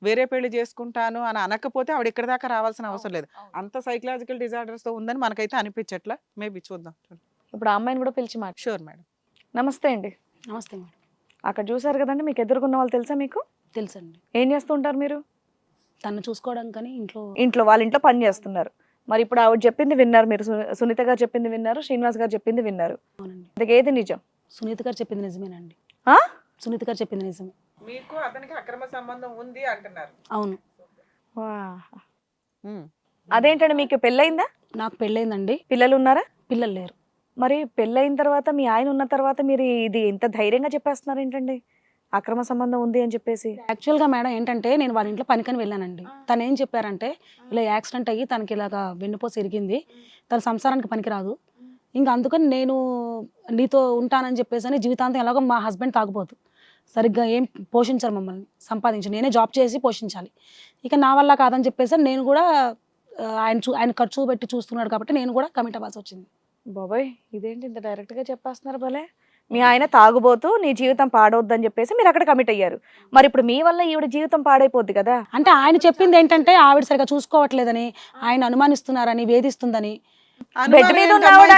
వేరే పెళ్లి చేసుకుంటాను అని అనకపోతే ఆవిడ ఇక్కడ దాకా రావాల్సిన అవసరం లేదు. అంత సైకలాజికల్ డిజార్డర్స్ తో ఉందని మనకైతే అనిపించట్లా. మేబీ చూద్దాం. ఇప్పుడు ఆ అమ్మాయిని కూడా పిలిచి మాట. Sure madam. నమస్తే అండి. నమస్తే మేడం. అక్కడ చూసారు కదండి, మీకు ఎదుర్కొన్న వాళ్ళు తెలుసా మీకు? తెలుసండి. ఏం చేస్తుంటారు మీరు? తను చూసుకోవడానికి కానీ ఇంట్లో వాళ్ళ ఇంట్లో పని చేస్తున్నారు. మరి ఇప్పుడు ఆవిడ చెప్పింది విన్నారు మీరు, సునీత గారు చెప్పింది విన్నారు, శ్రీనివాస్ గారు చెప్పింది విన్నారు. అవునండి. అందుకే ఏది నిజం? సునీత గారు చెప్పింది నిజమేనండి. ఆ? సునీత గారు చెప్పింది నిజమే. మీకు అతనికి అక్రమ సంబంధం ఉంది అంటున్నారు. అవును. అదేంటండి, మీకు పెళ్ళయిందా? నాకు పెళ్ళైందండి. పిల్లలు ఉన్నారా? పిల్లలు లేరు. మరి పెళ్ళయిన తర్వాత మీ ఆయన ఉన్న తర్వాత మీరు ఇది ఇంత ధైర్యంగా చెప్పేస్తున్నారు ఏంటండి, అక్రమ సంబంధం ఉంది అని చెప్పేసి? యాక్చువల్గా మేడం ఏంటంటే నేను వాళ్ళ ఇంట్లో పనికని వెళ్ళానండి. తను ఏం చెప్పారంటే ఇలా యాక్సిడెంట్ అయ్యి తనకి ఇలాగా వెన్నుపోసి ఇరిగింది, తన సంసారానికి పనికిరాదు, ఇంకా అందుకని నేను నీతో ఉంటానని చెప్పేసి అని జీవితాంతం ఎలాగో మా హస్బెండ్ తాగుపోదు, సరిగ్గా ఏం పోషించరు మమ్మల్ని, సంపాదించి నేనే జాబ్ చేసి పోషించాలి. ఇక నా వల్ల కాదని చెప్పేసి నేను కూడా ఆయన ఖర్చు పెట్టి చూస్తున్నాడు కాబట్టి నేను కూడా కమిట్ అవ్వాల్సి వచ్చింది. బాబాయ్ ఇదేంటి ఇంత డైరెక్ట్ గా చెప్పేస్తున్నారు భలే. మీ ఆయన తాగుబోతూ నీ జీవితం పాడవద్దని చెప్పేసి మీరు అక్కడ కమిట్ అయ్యారు. మరి ఇప్పుడు మీ వల్ల ఈవిడ జీవితం పాడైపోద్ది కదా. అంటే ఆయన చెప్పింది ఏంటంటే ఆవిడ సరిగా చూసుకోవట్లేదని, ఆయన అనుమానిస్తున్నారని, వేధిస్తుందని. బెడ్ మీద ఉన్న ఆవిడ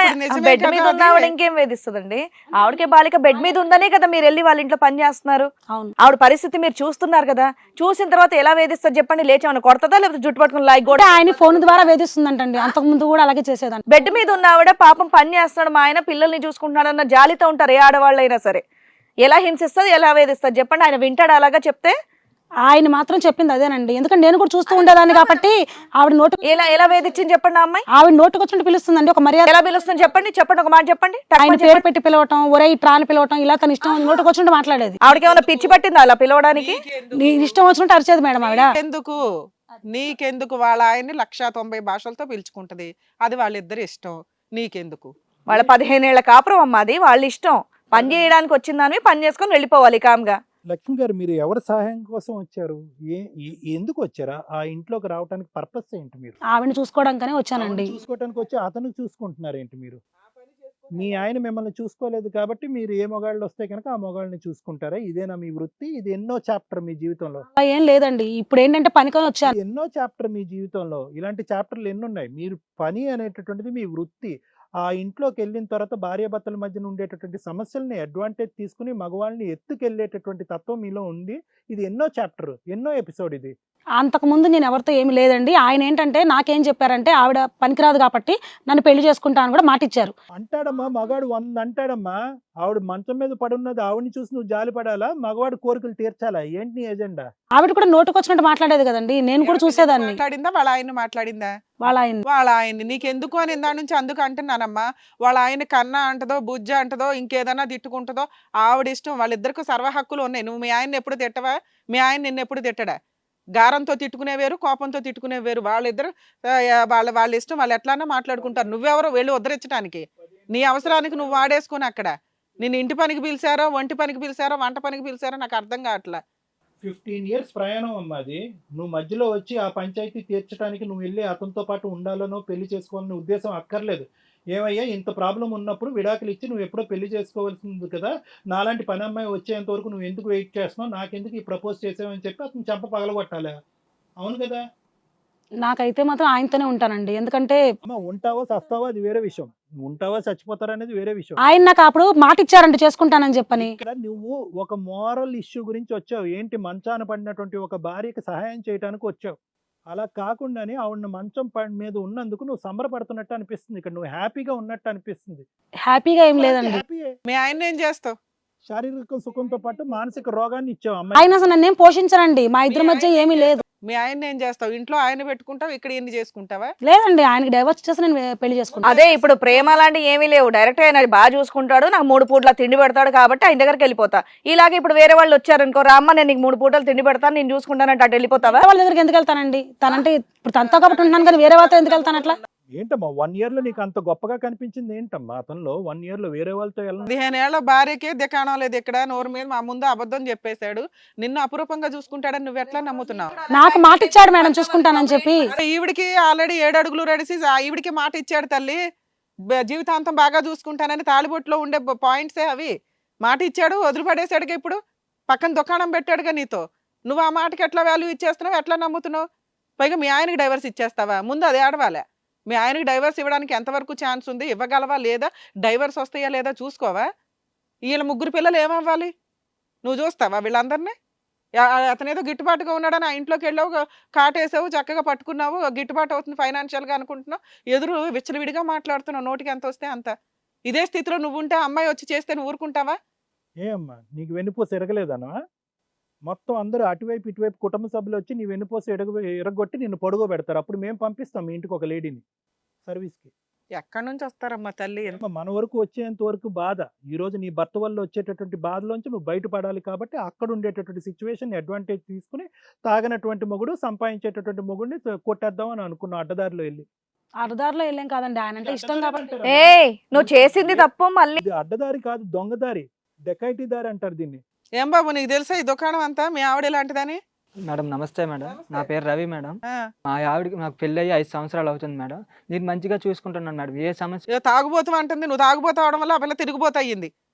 బెడ్ మీద ఉన్న ఆవిడ ఇంకేం వేధిస్తుందండి? ఆవిడకే బాలిక బెడ్ మీద ఉందనే కదా మీరు వెళ్ళి వాళ్ళ ఇంట్లో పని చేస్తున్నారు. అవును, ఆవిడ పరిస్థితి మీరు చూస్తున్నారు కదా. చూసిన తర్వాత ఎలా వేధిస్తారు చెప్పండి? లేచేమన్నా కొడతదా లేకపోతే జుట్టు పట్టుకుని లాగి అంటే ఆయన ఫోన్ ద్వారా వేధిస్తుందంటండి. అంతకు ముందు కూడా అలాగే చేసేదాన్ని. బెడ్ మీద ఉన్న ఆవిడ పాపం పని చేస్తున్నాడు, మా ఆయన పిల్లల్ని చూసుకుంటున్నాడు అన్న జాలితో ఉంటారు ఏ ఆడవాళ్ళైనా సరే. ఎలా హింసిస్తుంది, ఎలా వేధిస్తుంది చెప్పండి? ఆయన వింటాడు అలాగా చెప్తే? ఆయన మాత్రం చెప్పింది అదేనండి. ఎందుకంటే నేను కూడా చూస్తూ ఉండేదాన్ని కాబట్టి ఆవిడ నోటు ఎలా వేధించింది చెప్పండి? ఆ అమ్మాయి ఆవిడ నోటుకు వచ్చినట్టు పిలుస్తుందండి. ఒక మర్యాద ఎలా పిలుస్తుంది చెప్పండి? చెప్పండి, ఒక మాట చెప్పండి. ఆయన పేరు పెట్టి పిలవటం, ఒరే ఇట్రాని పిలవటం, ఇలా తన ఇష్టం నోటుకు వచ్చినట్టు మాట్లాడేది. ఆవిడకి ఏమైనా పిచ్చి పట్టిందా అలా పిలవడానికి? నీ ఇష్టం వచ్చినట్టు అరిచేది మేడం ఆవిడ. నీకెందుకు? వాళ్ళ ఆయన్ని 190 భాషలతో పిలుచుకుంటది, అది వాళ్ళిద్దరి ఇష్టం, నీకెందుకు? వాళ్ళ 15 ఏళ్ల కాపురం అమ్మ, అది వాళ్ళ ఇష్టం. పని చేయడానికి వచ్చిందని పని చేసుకొని వెళ్ళిపోవాలి కామ్గా. లక్ష్మి గారు, మీరు ఎవరి సహాయం కోసం వచ్చారు? ఎందుకు వచ్చారా? ఆ ఇంట్లోకి రావడానికి పర్పస్ ఏంటి? మీరు ఆవిడని చూసుకోవడానికనే వచ్చానండి. చూసుకోవడానికి వచ్చి అతను చూసుకుంటున్నారు ఏంటి? మీరు మీ ఆయన మిమ్మల్ని చూసుకోలేదు కాబట్టి మీరు ఏ మొగాళ్ళు వస్తే కనుక ఆ మొగాళ్ళని చూసుకుంటారా? ఇదేనా మీ వృత్తి? ఇది ఎన్నో చాప్టర్ మీ జీవితంలో? అలా ఏం లేదండి. ఇప్పుడు ఏంటంటే పనికొని వచ్చాను. ఇది ఎన్నో చాప్టర్ మీ జీవితంలో. ఇలాంటి చాప్టర్లు ఎన్ని ఉన్నాయి? మీరు పని అనేటటువంటిది మీ వృత్తి. ఆ ఇంట్లోకి వెళ్ళిన తర్వాత భార్యాభర్తల మధ్యన ఉండేటటువంటి సమస్యల్ని అడ్వాంటేజ్ తీసుకుని మగవాళ్ళని ఎత్తుకెళ్ళేటటువంటి తత్వం మీలో ఉంది. ఇది ఎన్నో చాప్టర్, ఎన్నో ఎపిసోడ్ ఇది. అంతకు ముందు నేను ఎవరితో ఏమి లేదండి. ఆయన ఏంటంటే నాకేం చెప్పారంటే ఆవిడ పనికిరాదు కాబట్టి నన్ను పెళ్లి చేసుకుంటా అని కూడా మాట ఇచ్చారు. అంటాడమ్మా మగాడు 100 అంటాడమ్మా. ఆవిడ మంచం మీద పడున్నది, ఆవిడని చూసి నువ్వు జాలి పడాలా? మగవాడు కోరికలు తీర్చాలా? ఏంటి నీ ఎజెండా? ఆవిడ కూడా నోటుకు వచ్చినట్టు మాట్లాడేది కదండి. నేను కూడా చూసేదాన్ని. మాట్లాడిందా? వాళ్ళ ఆయన మాట్లాడిందా? వాళ్ళ ఆయన్ని నీకెందుకు అని ఇందా నుంచి అందుకు అంటున్నానమ్మా. వాళ్ళ ఆయన కన్నా అంటదో, బుజ్జ అంటదో, ఇంకేదన్నా తిట్టుకుంటుందో ఆవిడ ఇష్టం. వాళ్ళిద్దరికి సర్వ హక్కులు ఉన్నాయి. నువ్వు మీ ఆయన ఎప్పుడు తిట్టవా? మీ ఆయన నిన్ను ఎప్పుడు తిట్టడా? గారంతో తిట్టుకునే వేరు, కోపంతో తిట్టుకునే వేరు. వాళ్ళిద్దరు వాళ్ళ ఇష్టం, వాళ్ళు ఎట్లానా మాట్లాడుకుంటారు. నువ్వెవరో వెళ్ళి ఉద్ధరించడానికి? నీ అవసరానికి నువ్వు వాడేసుకుని అక్కడ నేను ఇంటి పనికి పిలిచారో, ఒంటి పనికి పిలిచారో, వంట పనికి పిలిచారో నాకు అర్థం కావట్లా. 15 years ప్రయాణం అమ్మా అది. నువ్వు మధ్యలో వచ్చి ఆ పంచాయతీ తీర్చడానికి నువ్వు వెళ్ళి అతనితో పాటు ఉండాలనో పెళ్లి చేసుకోవాలనే ఉద్దేశం అక్కర్లేదు. ఏమయ్యా, ఇంత ప్రాబ్లం ఉన్నప్పుడు విడాకులు ఇచ్చి నువ్వు ఎప్పుడో పెళ్లి చేసుకోవాల్సింది కదా. నాలాంటి పని అమ్మాయి వచ్చేంత వరకు నువ్వు ఎందుకు వెయిట్ చేస్తున్నావు? నాకెందుకు ఈ ప్రపోజ్ చేసావని చెప్పి అతను చెంప పగలగొట్టాలా? అవును కదా? నాకైతే మాత్రం ఆయనతోనే ఉంటానండి. ఎందుకంటే అమ్మ, ఉంటావో చస్తావో అది వేరే విషయం. నువ్వు ఉంటావో చచ్చిపోతారో అనేది వేరే విషయం. ఆయన నాకు అప్పుడు మాట ఇచ్చారంటే చేసుకుంటానని చెప్పని. ఇక్కడ నువ్వు ఒక మోరల్ ఇష్యూ గురించి వచ్చావు. ఏంటి, మంచాన పడినటువంటి ఒక భార్యకి సహాయం చేయడానికి వచ్చావు. అలా కాకుండానే ఆవిడ మంచం మీద ఉన్నందుకు నువ్వు సంబరపడుతున్నట్టు అనిపిస్తుంది. ఇక్కడ నువ్వు హ్యాపీగా ఉన్నట్టు అనిపిస్తుంది. హ్యాపీగా ఏం లేదండి. హ్యాపీయే. మీ ఆయన ఏం చేస్తావు? శారీరక సుఖంతో పాటు మానసిక రోగాన్ని ఇచ్చావు అమ్మాయి. ఆయన అసలు నన్ను ఏం పోషించరండి. మా ఇద్దరి మధ్య ఏమీ లేదు. మీ ఆయన ఏం చేస్తావు? ఇంట్లో ఆయన పెట్టుకుంటావు, ఇక్కడ ఎన్ని చేసుకుంటావా? లేదండి, ఆయనకి డైవర్స్ చేసి నేను పెళ్లి చేసుకుంటాను. అదే ఇప్పుడు ప్రేమ లాంటివి ఏమీ లేవు. డైరెక్ట్ ఆయన బాగా చూసుకుంటాడు, నాకు 3 పూట్ల తిండి పెడతాడు కాబట్టి ఆయన దగ్గరికి వెళ్ళిపోతా. ఇలాగే ఇప్పుడు వేరే వాళ్ళు వచ్చారనుకో, రామ్మ నేను నీకు 3 పూటలు తిండి పెడతాను, నేను చూసుకుంటానంటే అటు వెళ్ళిపోతావా? వాళ్ళ దగ్గరికి ఎందుకు వెళ్తానండి? తనంటే ఇప్పుడు తనతో కాబట్టి ఉంటున్నాను కానీ వేరే వాళ్ళతో ఎందుకు వెళ్తాను అట్లా? ఏంటమ్మా 1 year లో నీకు అంత గొప్పగా కనిపించింది ఏంటమ్మా? అతనిలో 1 year లో వేరే వాళ్ళతో వెళ్ళను. 15 ఏళ్ల భార్యకే దికాణం లేదు. ఇక్కడ నోరు మీద మా ముందు అబద్ధం చెప్పేశాడు. నిన్ను అపురూపంగా చూసుకుంటాడని నువ్వు ఎట్లా నమ్ముతున్నావు? నాకు మాట ఇచ్చాడు మేడం చూసుకుంటానని చెప్పి. ఈవిడికి ఆల్రెడీ 7 అడుగులు రెడిసి ఈవిడికి మాట ఇచ్చాడు తల్లి. జీవితాంతం బాగా చూసుకుంటానని తాళిబొట్టులో ఉండే పాయింట్సే అవి. మాట ఇచ్చాడు, వదిలిపడేశాడుగా. ఇప్పుడు పక్కన దుకాణం పెట్టాడుగా నీతో. నువ్వు ఆ మాటకి ఎట్లా వాల్యూ ఇచ్చేస్తున్నావు? ఎట్లా నమ్ముతున్నావు? పైగా మీ ఆయనకి డైవర్స్ ఇచ్చేస్తావా? ముందు అది ఆడవాలే. మీ ఆయనకి డైవర్స్ ఇవ్వడానికి ఎంతవరకు ఛాన్స్ ఉంది? ఇవ్వగలవా లేదా? డైవర్స్ వస్తాయా లేదా చూసుకోవా? వీళ్ళ 3 పిల్లలు ఏమవ్వాలి? నువ్వు చూస్తావా వీళ్ళందరినీ? అతనేదో గిట్టుబాటుగా ఉన్నాడని ఆ ఇంట్లోకి వెళ్ళావు, కాటేసావు, చక్కగా పట్టుకున్నావు, గిట్టుబాటు అవుతుంది ఫైనాన్షియల్గా అనుకుంటున్నావు. ఎదురు విచ్చలవిడిగా మాట్లాడుతున్నావు, నోటికి ఎంత వస్తే అంత. ఇదే స్థితిలో నువ్వు ఉంటే అమ్మాయి వచ్చి చేస్తే నువ్వు ఊరుకుంటావా? ఏమ్మా, నీకు వెన్నుపూస ఎరగలేదనా? మొత్తం అందరూ అటువైపు ఇటువైపు కుటుంబ సభ్యులు వచ్చి నీ వెన్నుపూస ఎరగొట్టి నిన్ను పొడుగో పెడతారు. అప్పుడు మేము పంపిస్తాం మీ ఇంటికి ఒక లేడీని సర్వీస్కి. ఎక్కడి నుంచి వస్తారమ్మా తల్లి? మన వరకు వచ్చేంత వరకు బాధ. ఈ రోజు నీ భర్త వల్ల వచ్చేటటువంటి బాధలోంచి నువ్వు బయటపడాలి కాబట్టి అక్కడ ఉండేటటువంటి సిచ్యువేషన్ అడ్వాంటేజ్ తీసుకుని తాగనటువంటి మొగుడు సంపాదించేటటువంటి మొగుడిని కొట్టేద్దాం అని అనుకున్న అడ్డదారిలో వెళ్ళి. అర్ధారిలో వెళ్ళాం కాదండి, ఆయన అంటే ఇష్టం కాబట్టి. ఏ నువ్వు చేసింది తప్పు. మళ్ళీ ఇది అడ్డదారి కాదు, దొంగదారి, డెకైటీ దారి అంటారు దీన్ని. ఏం బాబు నీకు తెలుసా ఈ దుకాణం అంతా మీ ఆవిడ ఇలాంటిదని? మేడం నమస్తే మేడం, నా పేరు రవి మేడం. ఆ, మా ఆవిడకి నాకు పెళ్ళి అయ్యి 5 సంవత్సరాలు అవుతుంది మేడం. నేను మంచిగా చూసుకుంటున్నాను మేడం, ఏ సమస్య. ఏదో తాగుబోతు అంటుంది, నువ్వు తాగుబోతు అవడం వల్ల ఆ పిల్ల తిరిగిపోతు అయ్యింది.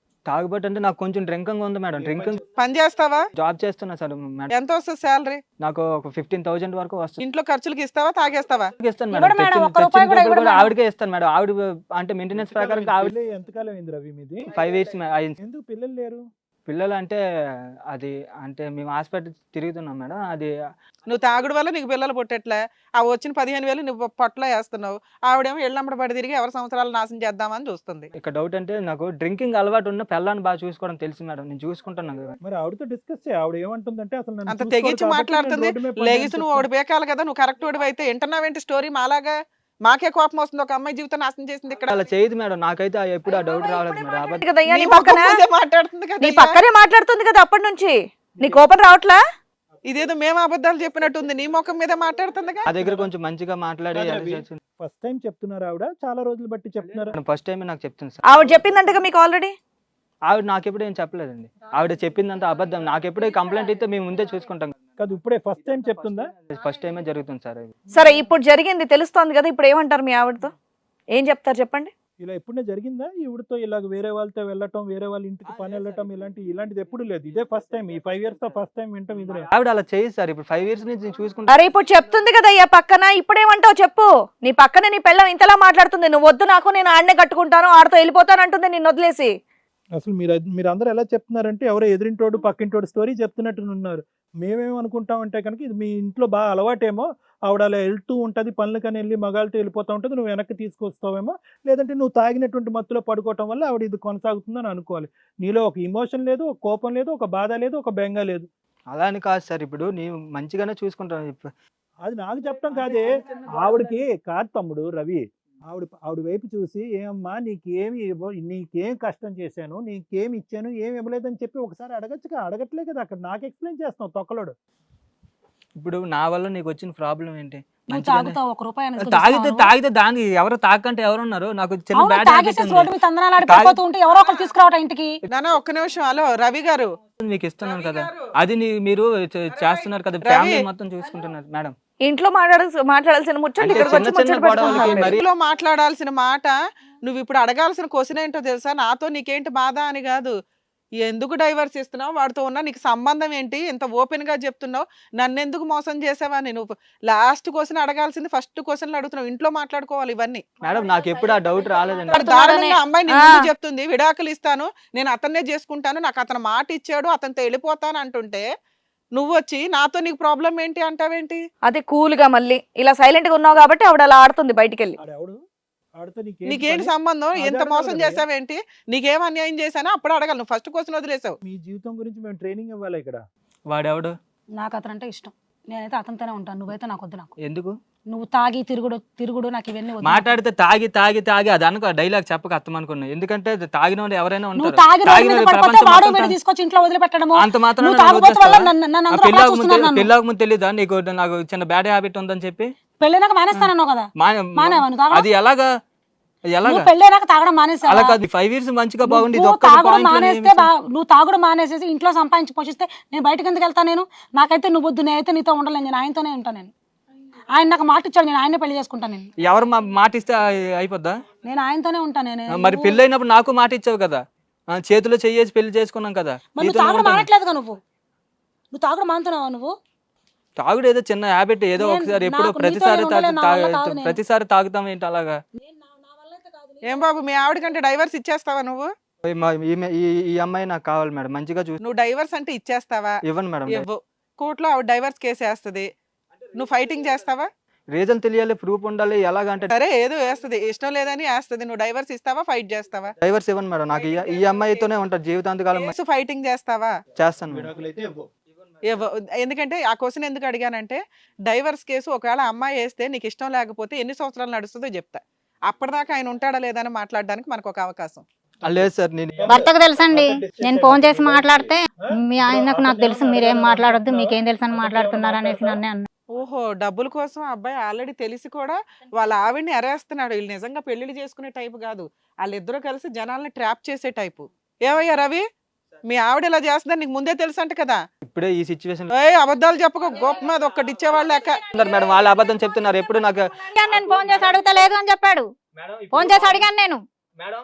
తాగుబోతు అంటే నాకు కొంచెం డ్రింకింగ్ ఉంది మేడం. డ్రింకింగ్ పని చేస్తావా? జాబ్ చేస్తున్నా సార్ మేడం. ఎంత వస్తుంది శాలరీ? నాకు ఒక 15,000 వరకు వస్తుంది. ఇంట్లో ఖర్చులకి ఇస్తావా, తాగేస్తావా? ఇస్తాను ఇవ్వడు మేడం, మేడం, ఒక్క రూపాయి కూడా ఇవ్వడు కూడా మేడం. ఆవిడకే ఇస్తాను మేడం. ఆవిడ అంటే మెయింటెనెన్స్ ప్రకారం ఆవిడ పెళ్ళి ఎంతకాలం అయింది రవి మీది? 5 years అయింది. ఎందుకు పిల్లలు లేరు? పిల్లలు అంటే అది అంటే మేము హాస్పిటల్ తిరుగుతున్నాం మేడం. అది నువ్వు తాగుడు వల్ల నీకు పిల్లలు పుట్టట్లే, ఆ వచ్చిన 15,000 నువ్వు పొట్టలో వేస్తున్నావు. ఆవిడేమో ఎళ్ళమ్మడి పడి తిరిగి ఎవరి సంవత్సరాలు నాశనం చేద్దామని చూస్తుంది. ఇక్కడ డౌట్ అంటే నాకు డ్రింకింగ్ అలవాటు ఉన్న పిల్లని బాగా చూసుకోవడం తెలుసు మేడం, నేను చూసుకుంటున్నాను కదా. మరి ఆవిడతో డిస్కస్ చేయి. ఆవిడ ఏమంటుందంటే అసలు నన్ను అంత చూసుకోరు తెగించి కాబట్టి మాట్లాడుతుంది. నేను రోడ్డు మీద పడ్డాను లేగిసి నువ్వు ఒకటి బేకాలి కదా, నువ్వు కరెక్ట్ వాడివి అయితే వింటున్నావేంటి స్టోరీ మాలాగా? మాకే కోపం వస్తుంది, ఒక అమ్మాయి జీవితం నాశనం చేసింది ఇక్కడ. అలా చేయదు మేడం, నాకైతే ఎప్పుడు ఆ డౌట్ రావలేదు మేడం. అబద్ధం. కదయ్యా నీ నీ పక్కన, ముఖం ముందే మాట్లాడుతుంది కదా నీ ఇయ్య. పక్కనే మాట్లాడుతుంది కదా అప్పటి నుంచి, నీ కోపం రావట్లా? ఇదేదో మేము అబద్ధాలు చెప్పినట్టుంది, నీ ముఖం మీద మాట్లాడుతుందిగా. నా దగ్గర కొంచెం మంచిగా మాట్లాడి ఫస్ట్ టైం చెప్తున్నారు ఆవిడ, చాలా రోజులు బట్టి చెప్తున్నారు. ఫస్ట్ టైం నాకు చెప్తుంది సార్. ఆవిడ చెప్పిందంటగా మీకు ఆల్రెడీ. ఆవిడ నాకెప్పుడు ఏం చెప్పలేదండి, ఆవిడ చెప్పిందంత అబద్ధం. నాకెప్పుడే కంప్లైంట్ అయితే మేము ముందే చూసుకుంటాం. కాదు ఇప్పుడే ఫస్ట్ టైం చెప్తుందా? ఫస్ట్ టైమే జరుగుతుంది సార్ అది. సరే ఇప్పుడు జరిగింది తెలుస్తోంది కదా, ఇప్పుడు ఏమంటారు మీ ఆవిడతో? ఏం చెప్తారు చెప్పండి. ఇలా ఎప్పుడైనా జరిగిందా ఈవిడతో ఇలాగ వేరే వాళ్ళతో వెళ్ళటం, వేరే వాళ్ళ ఇంటికి పని వెళ్ళటం, ఇలాంటిది ఎప్పుడు లేదు, ఇదే ఫస్ట్ టైం. ఈ 5 years తో ఫస్ట్ టైం వింటాం ఇదే. ఆవిడ అలా చేయదు సార్, ఇప్పుడు 5 years నుంచి చూసుకుంటా. అరే ఇప్పుడు చెప్తుంది కదా అయ్యా పక్కన, ఇప్పుడేమంటావు చెప్పు. నీ పక్కనే నీ పెళ్ళం ఇంతలా మాట్లాడుతుంది, నువ్వు వద్దు నాకు, నేను ఆడనే కట్టుకుంటాను, ఆడతో వెళ్ళిపోతాను అంటుంది నిన్ను వదిలేసి. అసలు మీరు అందరూ ఎలా చెప్తున్నారంటే ఎవరో ఎదురింటోడు పక్కింటోడు స్టోరీ చెప్తున్నట్టు ఉన్నారు. మేమేమనుకుంటామంటే కనుక ఇది మీ ఇంట్లో బాగా అలవాటేమో, ఆవిడ అలా వెళ్తూ ఉంటుంది పనులకని వెళ్ళి మగాళ్ళతో వెళ్ళిపోతూ ఉంటుంది, నువ్వు వెనక్కి తీసుకొస్తావేమో, లేదంటే నువ్వు తాగినటువంటి మత్తులో పడుకోవటం వల్ల ఆవిడ ఇది కొనసాగుతుందని అనుకోవాలి. నీలో ఒక ఇమోషన్ లేదు, ఒక కోపం లేదు, ఒక బాధ లేదు, ఒక బెంగ లేదు. అలా అని కాదు సార్, ఇప్పుడు నేను మంచిగానే చూసుకుంటాను. అది నాకు చెప్పడం కాదే, ఆవిడకి కాదు తమ్ముడు రవి. ఆవిడ వైపు చూసి ఏమమ్మా నీకేం కష్టం చేశాను, నీకేమి ఇచ్చాను, ఏమి ఇవ్వలేదని చెప్పి ఒకసారి అడగచ్చుగా. అడగట్లే కదా, అక్కడ నాకు ఎక్స్ప్లెయిన్ చేస్తున్నావు తొక్కలోడు. ఇప్పుడు నా వల్ల నీకు వచ్చిన ప్రాబ్లం ఏంటి? నువ్వు తాగుతావు, ఒక్క రూపాయి అనేది తాగితే దాని ఎవరు తాకంటే ఎవరు ఉన్నారు? నాకు చిన్న అవును, బ్యాడ్ తాగేసి రోడ్డు మీద తందనాలు ఆడిపోతూ ఉంటే ఎవరో ఒకరు తీసుకురావటం ఇంటికి. నాన్న ఒక్క నిమిషం. హలో రవి గారు, మీకు ఇస్తున్నాను కదా, అది మీరు చేస్తున్నారు కదా, ఫ్యామిలీ మొత్తం చూసుకుంటున్నారు మేడం. ఇంట్లో మాట్లాడాల్సిన ముచ్చట్లు అంటే ఇక్కడికి వచ్చి చిన్న చిన్న ముచ్చట్లు గొడవలకి పెట్టుకుంటున్నారు. మరి- ఇంట్లో మాట్లాడాల్సిన మాట నువ్వు ఇప్పుడు అడగాల్సిన క్వశ్చన్ ఏంటో తెలుసా? నాతో నీకేంటి బాధ అని కాదు, ఎందుకు డైవర్స్ ఇస్తున్నావు, వాడితో ఉన్న నీకు సంబంధం ఏంటి, ఇంత ఓపెన్ గా చెప్తున్నావు, నన్ను ఎందుకు మోసం చేసావని నువ్వు లాస్ట్ క్వశ్చన్ అడగాల్సింది ఫస్ట్ క్వశ్చన్లు అడుగుతున్నావు. ఇంట్లో మాట్లాడుకోవాలి ఇవన్నీ. మేడం నాకు ఎప్పుడు ఆ డౌట్ రాలేదండి. మరి దారుణంగా అమ్మాయి నీ ముందు చెప్తుంది, విడాకులు ఇస్తాను, నేను అతన్నే చేసుకుంటాను, నాకు అతను మాట ఇచ్చాడు, అతనితో వెళ్ళిపోతాను అంటుంటే నువ్వు వచ్చి నాతో నీకు ప్రాబ్లం ఏంటి అంటావేంటి? అదే కూల్ గా మళ్ళీ ఇలా సైలెంట్ గా ఉన్నావు కాబట్టి ఆవిడ అలా ఆడుతుంది బయటికి వెళ్ళి. ఆడితో నీకేంటి సంబంధం, ఎంత మోసం చేసావేంటి, నీకేం అన్యాయం చేశానో అప్పుడు అడగాలి. నువ్వు ఫస్ట్ క్వశ్చన్ వదిలేసావు. మీ జీవితం గురించి మేము ట్రైనింగ్ ఇవ్వాలి ఇక్కడ. వాడెవడు? నాకు అతను అంటే ఇష్టం, నేనైతే అతనితోనే ఉంటాను, నువ్వైతే నాకు వద్దు. నాకు ఎందుకు నువ్వు తాగి తిరుగుడు నాకు ఇవన్నీ వద్దు. మాట్లాడితే తాగి అది అనుకో డైలాగ్ చెప్పక అర్థం అనుకున్నా. ఎందుకంటే తాగిన వాళ్ళు ఎవరైనా నువ్వు ఉంటారు. తాగి రోడ్డు మీద తాగిన పడిపోతే ప్రపంచం వాడు మొత్తం వీడు తీసుకొచ్చి ఇంట్లో వదిలిపెట్టడము. అంత మాత్రం నువ్వు తాగుబోతు వల్ల నన్ను అందరూ అలా చూస్తున్నారు నన్ను. పెళ్ళాక ముందు తెలీదా నీకు నాకు చిన్న బ్యాడ్ హ్యాబిట్ ఉందని చెప్పి? పెళ్ళైనాక మానేస్తానన్నావు కదా, మానేవా నువ్వు తాగడం? అది ఎలాగా నువ్వు పెళ్ళైనాక తాగడం మానేసావా? అలా కాదు, 5 years మంచిగా బాగుంది. నువ్వు తాగుడు మానేస్తే నువ్వు తాగుడు మానేసేసి ఇంట్లో సంపాదించి పోషిస్తే నేను బయటకు ఎందుకు వెళ్తాను? నేను నాకైతే నువ్వు వద్దు, నేనైతే నీతో ఉండలేను, నేను ఆయనతోనే ఉంటాను. ఆయన నాకు మాట ఇచ్చాడు, నేను ఆయనే పెళ్లి చేసుకుంటాను. నేను ఎవరు మాట ఇస్తే అయిపోద్దా? నేను ఆయనతోనే ఉంటాను. మరి పెళ్లి అయినప్పుడు నాకు మాట ఇచ్చావు కదా, చేతిలో చెయ్యేసి పెళ్లి చేసుకున్నాం కదా. నువ్వు తాగుడు మానట్లేదుగా, నువ్వు తాగుడు మానుతున్నావా? నువ్వు తాగుడు ఏదో చిన్న హ్యాబిట్, ఏదో ఒకసారి ఎప్పుడు ప్రతిసారి తాగుతాం ఏంటి అలాగా? ఏం బాబు, మీ ఆవిడ కంటే డైవర్స్ ఇచ్చేస్తావా నువ్వు? ఈ అమ్మాయి నాకు కావాలి మేడం, మంచిగా చూసి. నువ్వు డైవర్స్ అంటే ఇచ్చేస్తావా? ఇవ్వను మేడం. ఇవ్వు. కోర్టులో ఆవిడ డైవర్స్ కేసు వేస్తుంది, నువ్వు ఫైటింగ్ చేస్తావా? రీజన్ తెలియాలి, ప్రూఫ్ ఉండాలి. ఎలాగంటే సరే ఏదో వేస్తుంది, ఇష్టం లేదని వేస్తుంది, నువ్వు డైవర్స్ ఇస్తావా, ఫైట్ చేస్తావా? డైవర్స్ ఇవ్వను మేడం, నాకు ఈ అమ్మాయితోనే ఉంటారు జీవితాంతకాలం. ఫైటింగ్ చేస్తావా? చేస్తాను మేడం. ఎందుకంటే ఆ క్వశ్చన్ ఎందుకు అడిగానంటే, డైవర్స్ కేసు ఒకవేళ అమ్మాయి వేస్తే నీకు ఇష్టం లేకపోతే ఎన్ని సంవత్సరాలు నడుస్తుందో చెప్తా. అప్పటిదాకా ఆయన ఉంటాడా లేదా అని మాట్లాడడానికి మనకు ఒక అవకాశం. లేదు సార్, నేను భర్తకు తెలుసండి, నేను ఫోన్ చేసి మాట్లాడితే మీ ఆయనకు నాకు తెలుసు, మీరేం మాట్లాడొద్దు, మీకేం తెలుసు అని మాట్లాడుతున్నారు అనేసి నన్నే అన్న. ఓహో, డబ్బుల కోసం అబ్బాయి ఆల్రెడీ తెలిసి కూడా వాళ్ళ ఆవిడ్ని ఎరేస్తున్నాడు. వీళ్ళు నిజంగా పెళ్లిళ్ళు చేసుకునే టైపు కాదు, వాళ్ళిద్దరూ కలిసి జనాల్ని ట్రాప్ చేసే టైపు. ఏమయ్యా రవి, మీ ఆవిడ ఇలా చేస్తుందని నీకు ముందే తెలుసు అంట కదా. ఇప్పుడే ఈ సిచ్యువేషన్ అబద్ధాలు చెప్పక గొప్ప మీద ఒక్కటి ఇచ్చేవాళ్ళు లెక్క. మేడం వాళ్ళు అబద్ధం చెప్తున్నారు. ఎప్పుడు నాకు నేను ఫోన్ చేసి అడుగుతా లేదు అని చెప్పాడు. ఫోన్ చేసి అడిగాను నేను,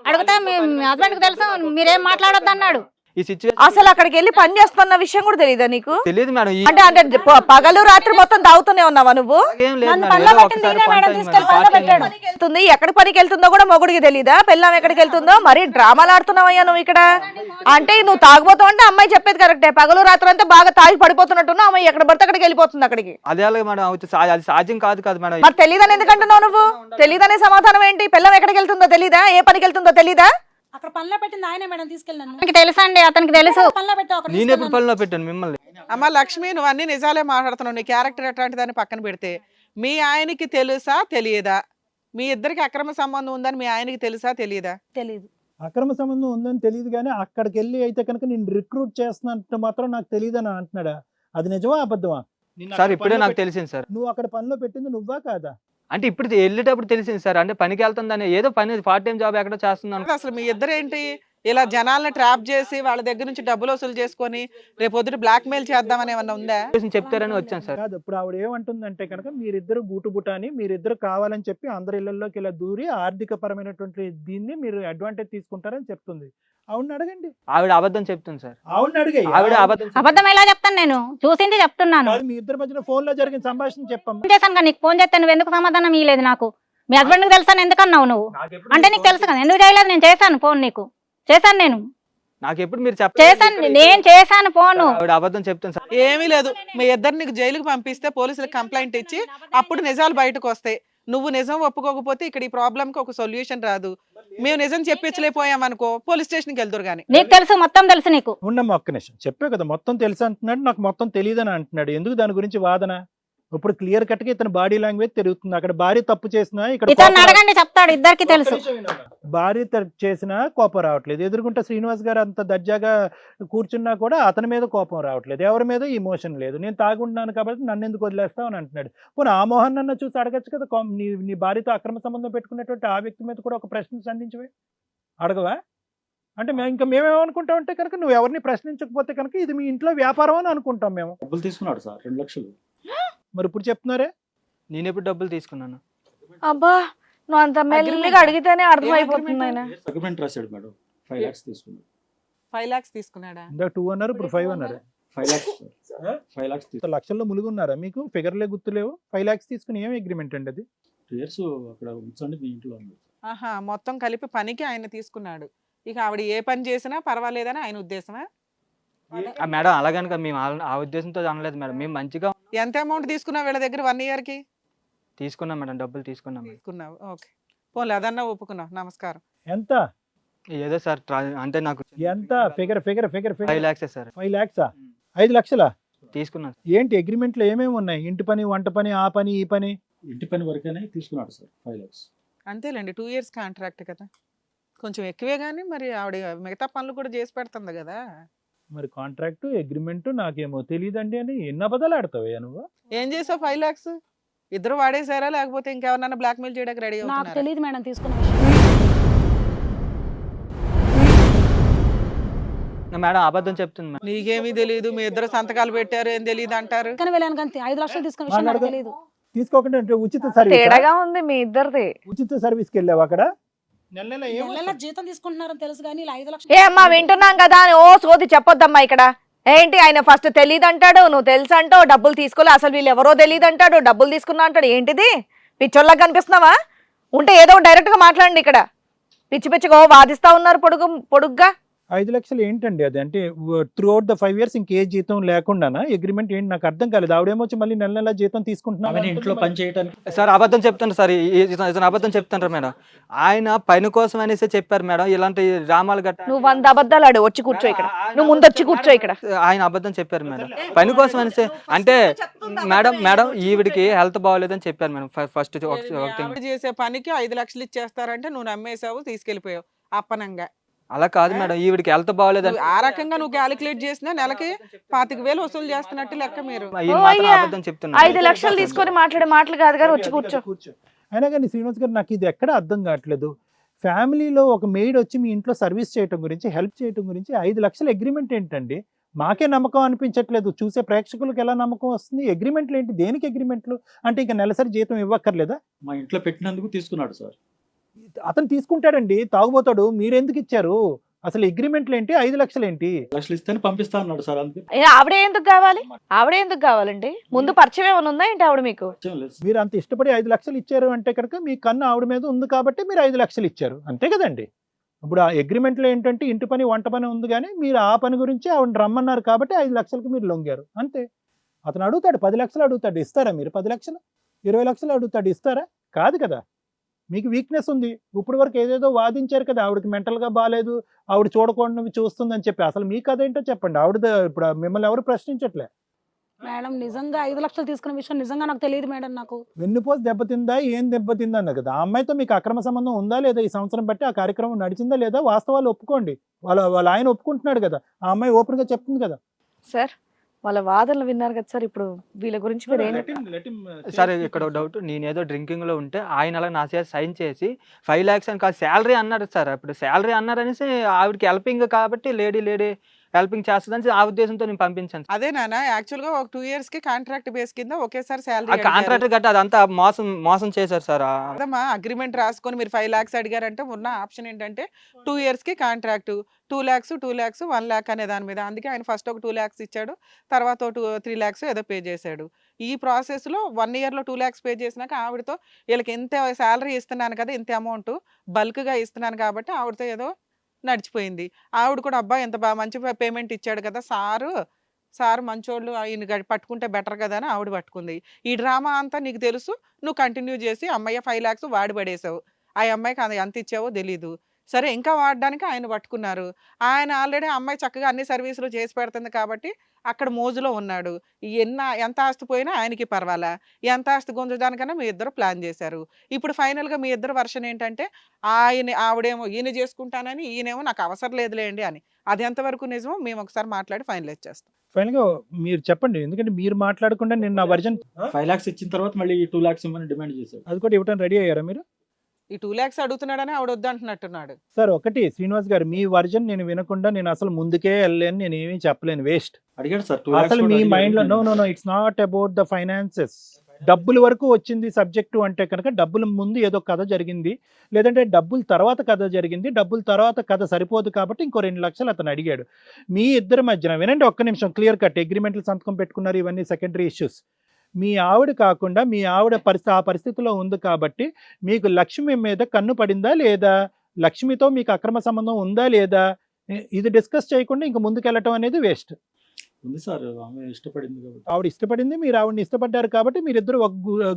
అడిగితే మీ హస్బెండ్ కి తెలుసు మీరేం మాట్లాడొద్దు అన్నాడు. ఈ సిచ్యువేషన్ అసలు అక్కడికి వెళ్ళి పని చేస్తున్న విషయం కూడా తెలియదా నీకు? తెలియదు మేడం. అంటే పగలు రాత్రి మొత్తం తాగుతూనే ఉన్నావా నువ్వు? ఏం లేదు నన్ను మేడం. పనిలో ఏదో పెట్టింది ఒకసారి ఈయనే మేడం, part time తీసుకెళ్ళి part పనిలో time పెట్టాడు. వెళ్తుంది ఎక్కడి పనికి వెళ్తుందో కూడా మొగుడికి తెలీదా? పెళ్ళాం ఎక్కడికి వెళ్తుందో? మరి డ్రామాలు ఆడుతున్నావయ్యా నువ్వు ఇక్కడ. అంటే నువ్వు తాగుపోతావు అంటే అమ్మాయి చెప్పేది కరెక్టే. పగలు రాత్రి అంతా బాగా తాగి పడిపోతున్నట్టున్నా అమ్మాయి ఎక్కడ పడితే అక్కడికి వెళ్ళిపోతుంది అక్కడికి. అదే అలాగే మేడం అవుతుంది. అది సాధ్యం కాదు కదా మేడం. మరి తెలీదని ఎందుకంటున్నావు నువ్వు? తెలీదనే సమాధానం ఏంటి? పెళ్ళాం ఎక్కడికి వెళ్తుందో తెలీదా? ఏ పనికి వెళ్తుందో తెలీదా? అక్కడ పనిలో పెట్టింది ఆయనే మేడం, తీసుకెళ్ళాను. అతనికి తెలుసు అండి, అతనికి తెలుసు. పనిలో పెట్టావు అక్కడ నేను ఎప్పుడు పనిలో పెట్టాను మిమ్మల్ని? అమ్మ లక్ష్మి, నువ్వు అన్ని నిజాలే మాట్లాడుతున్నావు. నీ క్యారెక్టర్ ఎట్లాంటి దాన్ని పక్కన పెడితే మీ ఆయనకి తెలుసా తెలియదా? మీ ఇద్దరికి అక్రమ సంబంధం ఉందని మీ ఆయనకి తెలుసా తెలియదా? తెలియదు. అక్రమ సంబంధం ఉందని తెలియదు కానీ అక్కడికి వెళ్ళి అయితే కనుక నేను రిక్రూట్ చేస్తున్నట్టు మాత్రం నాకు తెలియదని అంటున్నాడా? అది నిజమా అబద్ధమా? సార్ ఇప్పుడే నాకు తెలిసింది సార్. నువ్వు అక్కడ పనిలో పెట్టింది నువ్వా కాదా? అంటే ఇప్పుడు వెళ్ళేటప్పుడు తెలిసింది సార్. అంటే పనికి వెళ్తుందని ఏదో పని పార్ట్ టైం జాబ్ ఎక్కడో చేస్తున్నాను. అసలు మీ ఇద్దరేంటి ఇలా జనాలను ట్రాప్ చేసి వాళ్ళ దగ్గర నుంచి డబ్బులు వసూలు చేసుకొని రేపు పొద్దున బ్లాక్ మెయిల్ చేద్దామని ఏమన్నా ఉందా? చెప్తారని వచ్చాను సార్. కాదు, ఇప్పుడు ఆవిడ ఏమంటుందంటే కనుక మీరిద్దరు గూటుబుటాని మీరిద్దరు కావాలని చెప్పి అందరి ఇళ్లలోకి ఇలా దూరి ఆర్థిక పరమైనటువంటి దీన్ని మీరు అడ్వాంటేజ్ తీసుకుంటారని చెప్తుంది. ఆవిడని అడగండి. ఆవిడ అబద్ధం చెప్తుంది సార్. ఆవిడని అడిగాయి. ఆవిడ అబద్ధం అబద్ధం ఎలా చెప్తాను? నేను చూసింది చెప్తున్నాను. కాదు, మీ ఇద్దరి మధ్యన ఫోన్ లో జరిగిన సంభాషణ చెప్పమ్మా. ఫోన్ చేశాను కదా నీకు, ఫోన్ చేస్తే నువ్వు ఎందుకు సమాధానం ఇవ్వలేదు నాకు? మీ హస్బెండ్ కి తెలుసా ఎందుకు అన్నావు నువ్వు? అంటే నీకు తెలుసు కదా ఎందుకు చేయలేదు? నేను చేశాను ఫోన్, నీకు చేశాను, నేను నాకు ఎప్పుడు మీరు చేశాను, నేను చేశాను ఫోన్. ఆవిడ అబద్ధం చెప్తుంది సార్. ఏమీ లేదు. మీ ఇద్దరిని నీకు జైలుకి పంపిస్తే పోలీసులకు కంప్లైంట్ ఇచ్చి అప్పుడు నిజాలు బయటకు వస్తాయి. నువ్వు నిజం ఒప్పుకోకపోతే ఇక్కడ ఈ ప్రాబ్లం కి ఒక సొల్యూషన్ రాదు. మేము నిజం చెప్పించలేకపోయాం అనుకో, పోలీస్ స్టేషన్కి వెళ్తారు. కానీ నీకు తెలుసు, మొత్తం తెలుసు నీకు. ఉండమ్మా ఒక్క నిమిషం. చెప్పే కదా మొత్తం తెలుసు అంటున్నాడు, నాకు మొత్తం తెలియదని అంటున్నాడు. ఎందుకు దాని గురించి వాదన? ఇప్పుడు క్లియర్ కట్ గా ఇతను బాడీ లాంగ్వేజ్ తిరుగుతుంది. అక్కడ భార్య తప్పు చేసినా ఇక్కడ ఇతను అడగండి, చెప్తాడు. ఇద్దరికి తెలుసు. భార్య చేసినా కోపం రావట్లేదు. ఎదురుకుంటే శ్రీనివాస్ గారు అంత దర్జాగా కూర్చున్నా కూడా అతని మీద కోపం రావట్లేదు. ఎవరి మీద ఇమోషన్ లేదు. నేను తాగుంటున్నాను కాబట్టి నన్ను ఎందుకు వదిలేస్తావు అని అంటున్నాడు. పోనీ ఆ మోహన్ నన్ను చూసి అడగచ్చు కదా, నీ భార్యతో అక్రమ సంబంధం పెట్టుకున్నటువంటి ఆ వ్యక్తి మీద కూడా ఒక ప్రశ్న సంధించవే, అడగవా? అంటే ఇంకా మేమేమనుకుంటాం అంటే కనుక నువ్వు ఎవరిని ప్రశ్నించకపోతే కనుక ఇది మీ ఇంట్లో వ్యాపారం అని అనుకుంటాం మేము. డబ్బులు తీసుకున్నాడు సార్ 2 లక్షలు. మరి ఇప్పుడు చెప్తున్నారే నేను ఎప్పుడు డబ్బులు తీసుకున్నాను? అబ్బా, నువ్వు అంత మెల్లిగా అడిగితేనే అర్థం అయిపోతుంది ఆయన. అగ్రిమెంట్ రాశాడు మేడం. 5 lakhs తీసుకున్నాడు. 5 lakhs తీసుకున్నాడా? ఇందాక 2 అన్నారు, ఇప్పుడు 5 అన్నారు. 5 lakhs సార్. 5 lakhs తీసుకున్నాడు. లక్షల్లో ములుగున్నారా మీకు? ఫిగర్లే గుర్తులేవు. 5 lakhs తీసుకుని ఏం అగ్రిమెంట్ అండి అది? 2 years అక్కడ ఉంచండి మీ ఇంట్లో ఉంది. ఆహా, మొత్తం కలిపి పనికి ఆయన తీసుకున్నాడు. ఇక ఆవిడ ఏ పని చేసినా పర్వాలేదని ఆయన ఉద్దేశమా? మేడం అలాగనుక మేము ఆ ఉద్దేశంతో అనలేదు మేడం. మేము మంచిగా ఎంత అమౌంట్ తీసుకున్నావు వీళ్ళ దగ్గర 1 year కి? తీసుకున్నాం మేడం, డబ్బులు తీసుకున్నాం. తీసుకున్నావు, ఓకే. పోలే అదన్నా ఒప్పుకున్నావు, నమస్కారం. ఎంత? ఏదో సార్ అంటే నాకు ఎంత? Figure 5 lakhs sir. 5 lakhs 5 లక్షలా తీసుకున్నాను. ఏంటి అగ్రిమెంట్ లో ఏమేమి ఉన్నాయి? ఇంటి పని, వంట పని, ఆ పని, ఈ పని. ఇంటి పని వరకనే తీసుకున్నాడు సార్ 5 lakhs. అంతేలేండి, 2 years కాంట్రాక్ట్ కదా, కొంచెం ఎక్కువే. కానీ మరి ఆవిడ మిగతా పనులు కూడా చేసి పెడుతుంది కదా. మరి కాంట్రాక్ట్ అగ్రిమెంట్ నాకేమో తెలియదండి అని ఎన్ని అబద్ధాలు ఆడతావయ్యా నువ్వు? ఏం చేసావు 5 lakhs? ఇద్దరు వాడేసారా లేకపోతే ఇంకెవరన్నా బ్లాక్ మెయిల్ చేయడానికి రెడీ నాకు అవుతున్నారా? తెలియదు మేడం తీసుకున్న విషయం. మేడం అబద్ధం చెప్తుంది మేడం. నీకేమీ తెలియదు, మీ ఇద్దరు సంతకాలు పెట్టారు, ఏం తెలియదు అంటారు. కానీ వెళ్ళాను కానీ 5 లక్షలు తీసుకున్న విషయం నాకు తెలియదు. తీసుకోకుండా అంటే ఉచిత సర్వీస్, తేడాగా ఉంది మీ ఇద్దరిది. ఉచిత సర్వీస్కి వెళ్ళావు అక్కడ? నెల నెల ఏం నెల జీతం తీసుకుంటున్నారని తెలుసు కానీ ఇలా 5 ఏ లక్షలు అమ్మా, వింటున్నాం కదా అని ఓ సోది చెప్పొద్దమ్మా ఇక్కడ. ఏంటి ఆయన ఫస్ట్ తెలియదు అంటాడు, నువ్వు తెలుసు అంటావు, డబ్బులు తీసుకోలే, అసలు వీళ్ళు ఎవరో తెలియదు అంటాడు, డబ్బులు తీసుకున్నా అంటాడు. ఏంటిది పిచ్చోళ్ళకి కనిపిస్తున్నావా? ఉంటే ఏదో డైరెక్ట్ గా మాట్లాడండి ఇక్కడ. పిచ్చి పిచ్చిగా వాదిస్తా ఉన్నారు పొడుగ్గా. 5 లక్షలు ఏంటండి అది? అంటే త్రూ అవుట్ ద 5 years ఇంకే జీతం లేకుండానా అగ్రిమెంట్? ఏంటి నాకు అర్థం కాలేదు. ఆవిడేమొచ్చి మళ్ళీ నెల నెల జీతం తీసుకుంటున్నాను ఆమె ఇంట్లో పని చేయడానికి సార్ అబద్ధం చెప్తాను సార్. ఇతను అబద్ధం చెప్తాను మేడం. ఆయన పని కోసం అనేసి చెప్పారు మేడం. ఇలాంటి డ్రామాలు గట్రా నువ్వు 100 అబద్ధాలు ఆడు. వచ్చి కూర్చో ఇక్కడ, నువ్వు ముందు వచ్చి కూర్చో ఇక్కడ. ఆయన అబద్ధం చెప్పారు మేడం. పని కోసం అనేసి అంటే మేడం ఈవిడికి హెల్త్ బాగోలేదని చెప్పారు మేడం. ఫస్ట్ ఆవిడ చేసే పనికి 5 లక్షలు ఇచ్చేస్తారంటే నువ్వు నమ్మేసావు, తీసుకెళ్లిపోయావు అప్పనంగా. అలా కాదు మేడం, ఈవిడికి హెల్త్ బాగోలేదని ఆ రకంగా నువ్వు క్యాలిక్యులేట్ చేసినా నెలకి 25,000 వసూలు చేస్తున్నట్టు లెక్క. మీరు ఈయన మాత్రం అబద్ధం చెప్తున్నారు. 5 లక్షలు తీసుకొని మాట్లాడే మాటలు కాదు గారు, వచ్చి కూర్చో. అయినా కానీ శ్రీనివాస్ గారు నాకు ఇది ఎక్కడ అర్థం కావట్లేదు. ఫ్యామిలీలో ఒక మెయిడ్ వచ్చి మీ ఇంట్లో సర్వీస్ చేయటం గురించి, హెల్ప్ చేయటం గురించి 5 లక్షల అగ్రిమెంట్ ఏంటండి? మాకే నమ్మకం అనిపించట్లేదు. చూసే ప్రేక్షకులకు ఎలా నమ్మకం వస్తుంది? అగ్రిమెంట్లు ఏంటి? దేనికి అగ్రిమెంట్లు? అంటే ఇంకా నెలసరి జీతం ఇవ్వక్కర్లేదా? మా ఇంట్లో పెట్టినందుకు తీసుకున్నాడు సార్. అతను తీసుకుంటాడండి, తాగుబోతాడు. మీరెందుకు ఇచ్చారు? అసలు అగ్రిమెంట్లు ఏంటి? 5 లక్షలు ఏంటి? లక్షలు ఇస్తేనే పంపిస్తా అన్నాడు సార్. అందుకే ఆవిడే ఎందుకు కావాలి? ఆవిడే ఎందుకు కావాలండి? ముందు పరిచయం ఏమైనా ఉందా ఏంటి ఆవిడ మీకు? వచ్చేం లేదు. మీరు అంత ఇష్టపడి 5 లక్షలు ఇచ్చారు అంటే కనుక మీ కన్ను ఆవిడ మీద ఉంది కాబట్టి మీరు 5 లక్షలు ఇచ్చారు, అంతే కదండి. ఇప్పుడు ఆ అగ్రిమెంట్లో ఏంటంటే ఇంటి పని వంట పని ఉంది, కానీ మీరు ఆ పని గురించి ఆవిడ రమ్మన్నారు కాబట్టి 5 లక్షలకి మీరు లొంగారు, అంతే. అతను అడుగుతాడు 10 లక్షలు అడుగుతాడు, ఇస్తారా మీరు? 10 లక్షలు 20 లక్షలు అడుగుతాడు, ఇస్తారా? కాదు కదా. మీకు వీక్నెస్ ఉంది. ఇప్పుడు వరకు ఏదేదో వాదించారు కదా, ఆవిడకి మెంటల్గా బాగాలేదు, ఆవిడ చూడకూడనివి చూస్తుందని చెప్పి. అసలు మీ కథ ఏంటో చెప్పండి. ఆవిడ ఇప్పుడు మిమ్మల్ని ఎవరు ప్రశ్నించట్లే. మేడం నిజంగా 5 లక్షలు తీసుకున్న విషయం నిజంగా నాకు తెలియదు మేడం. నాకు వెన్నుపోసి దెబ్బతిందా, ఏం దెబ్బతిందా అన్న కదా. ఆ అమ్మాయితో మీకు అక్రమ సంబంధం ఉందా లేదా, ఈ సంవత్సరం బట్టి ఆ కార్యక్రమం నడిచిందా లేదా, వాస్తవాలు ఒప్పుకోండి. వాళ్ళ ఆయన ఒప్పుకుంటున్నాడు కదా, ఆ అమ్మాయి ఓపెన్గా చెప్తుంది కదా. సార్ వాళ్ళ వాదనలు విన్నారు కదా సార్, ఇప్పుడు వీళ్ళ గురించి మీరు ఏం సరే ఇక్కడ డౌట్, నేనేదో డ్రింకింగ్ లో ఉంటే ఆయన అలా నా చేసి సైన్ చేసి 5 lakhs అని కాదు శాలరీ అన్నారు సార్. ఇప్పుడు శాలరీ అన్నారనేసి ఆవిడకి హెల్పింగ్ కాబట్టి లేడీ హెల్పింగ్ చేస్తుందని ఆ ఉద్దేశంతో నేను పంపించాను. అదే నాన్న, యాక్చువల్గా ఒక 2 years కి కాంట్రాక్ట్ బేస్ కింద ఒకేసారి ఆ శాలరీ కాంట్రాక్టర్ గట్ట అదంతా మోసం చేశారు సార్. అదమ్మా, అగ్రిమెంట్ రాసుకొని మీరు 5 lakhs అడిగారంటే ఉన్న ఆప్షన్ ఏంటంటే 2 years కి కాంట్రాక్ట్ 2 lakhs 1 lakh అనే దాని మీద. అందుకే ఆయన ఫస్ట్ ఒక 2 lakhs ఇచ్చాడు, తర్వాత 3 lakhs ఏదో పే చేశాడు. ఈ ప్రాసెస్లో 1 yearలో 2 lakhs పే చేసినాక ఆవిడతో వీళ్ళకి ఎంత శాలరీ ఇస్తున్నాను కదా, ఇంత అమౌంట్ బల్క్గా ఇస్తున్నాను కాబట్టి ఆవిడతో ఏదో నడిచిపోయింది. ఆవిడ కూడా అబ్బా ఎంత బాగా మంచి పేమెంట్ ఇచ్చాడు కదా సారు మంచోళ్ళు, ఆయన పట్టుకుంటే బెటర్ కదా అని ఆవిడ పట్టుకుంది. ఈ డ్రామా అంతా నీకు తెలుసు, నువ్వు కంటిన్యూ చేసి అమ్మాయి 5 lakhs వాడి పడేసావు. ఆ అమ్మాయికి అది ఎంత ఇచ్చావో తెలీదు. సరే ఇంకా వాడడానికి ఆయన పట్టుకున్నారు. ఆయన ఆల్రెడీ అమ్మాయి చక్కగా అన్ని సర్వీసులు చేసి పెడుతుంది కాబట్టి అక్కడ మోజులో ఉన్నాడు. ఎంత ఆస్తి పోయినా ఆయనకి పర్వాలా, ఎంత ఆస్తి గుంజడానికన్నా మీ ఇద్దరు ప్లాన్ చేశారు. ఇప్పుడు ఫైనల్గా మీ ఇద్దరు వర్షన్ ఏంటంటే ఆవిడేమో ఈయన చేసుకుంటానని, ఈయనేమో నాకు అవసరం లేదులేండి అని. అది ఎంతవరకు నిజమో మేము ఒకసారి మాట్లాడి ఫైనలైజ్ చేస్తాం. ఫైనల్గా మీరు చెప్పండి, ఎందుకంటే మీరు మాట్లాడకుండా నేను నా వర్జన్ 5 lakhs ఇచ్చిన తర్వాత మళ్ళీ 2 lakhs ఇవ్వమని డిమాండ్ చేశాడు. అది కూడా ఇవ్వడానికి రెడీ అయ్యారా మీరు? ఈ 2 lakhs అడుగుతున్నాడని ఆవిడ వద్దంటున్నట్టున్నాడు. సార్ ఒకటి శ్రీనివాస్ గారు, మీ వర్జన్ నేను వినకుండా నేను అసలు ముందుకే వెళ్ళలేను, నేను ఏమీ చెప్పలేను, వేస్ట్. అడిగాడు సార్ 2 lakhs అసలు కూడా మీ అడిగాడు. మైండ్లో no it's not about the finances. డబ్బుల వరకు వచ్చింది సబ్జెక్టు అంటే కనుక డబ్బుల ముందు ఏదో కథ జరిగింది, లేదంటే డబ్బుల తర్వాత కథ జరిగింది, డబ్బుల తర్వాత కథ సరిపోదు కాబట్టి ఇంకో 2 లక్షలు అతను అడిగాడు. మీ ఇద్దరి మధ్యన వినండి ఒక్క నిమిషం, క్లియర్ కట్. అగ్రిమెంట్లు సంతకం పెట్టుకున్నారు, ఇవన్నీ సెకండరీ ఇష్యూస్. మీ ఆవిడ కాకుండా మీ ఆవిడ ఆ పరిస్థితిలో ఉంది కాబట్టి మీకు లక్ష్మి మీద కన్ను పడిందా లేదా, లక్ష్మితో మీకు అక్రమ సంబంధం ఉందా లేదా, ఇది డిస్కస్ చేయకుండా ఇంక ముందుకెళ్ళటం అనేది వేస్ట్. ఉంది సార్, ఆమె ఇష్టపడింది కాబట్టి. ఆవిడ ఇష్టపడింది, మీరు ఆవిడని ఇష్టపడ్డారు కాబట్టి మీరిద్దరు ఒక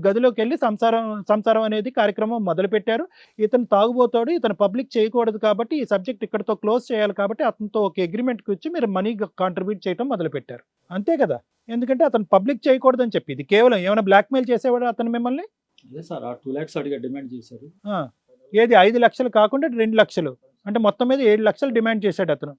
గదిలోకి వెళ్ళి సంసారం అనేది కార్యక్రమం మొదలు పెట్టారు. ఇతను తాగుబోతాడు, ఇతను పబ్లిక్ చేయకూడదు కాబట్టి ఈ సబ్జెక్ట్ ఇక్కడతో క్లోజ్ చేయాలి కాబట్టి అతనితో ఒక అగ్రిమెంట్కి వచ్చి మీరు మనీ కాంట్రిబ్యూట్ చేయడం మొదలు పెట్టారు, అంతే కదా. ఎందుకంటే అతను పబ్లిక్ చేయకూడదని చెప్పి ఇది కేవలం ఏమైనా బ్లాక్మెయిల్ చేసేవాడు అతను మిమ్మల్ని? అదే సార్, ఆ 2 lakhs అడిగా డిమాండ్ చేశారు. ఏది 5 లక్షలు కాకుండా 2 లక్షలు అంటే మొత్తం మీద 7 లక్షలు డిమాండ్ చేశాడు అతను.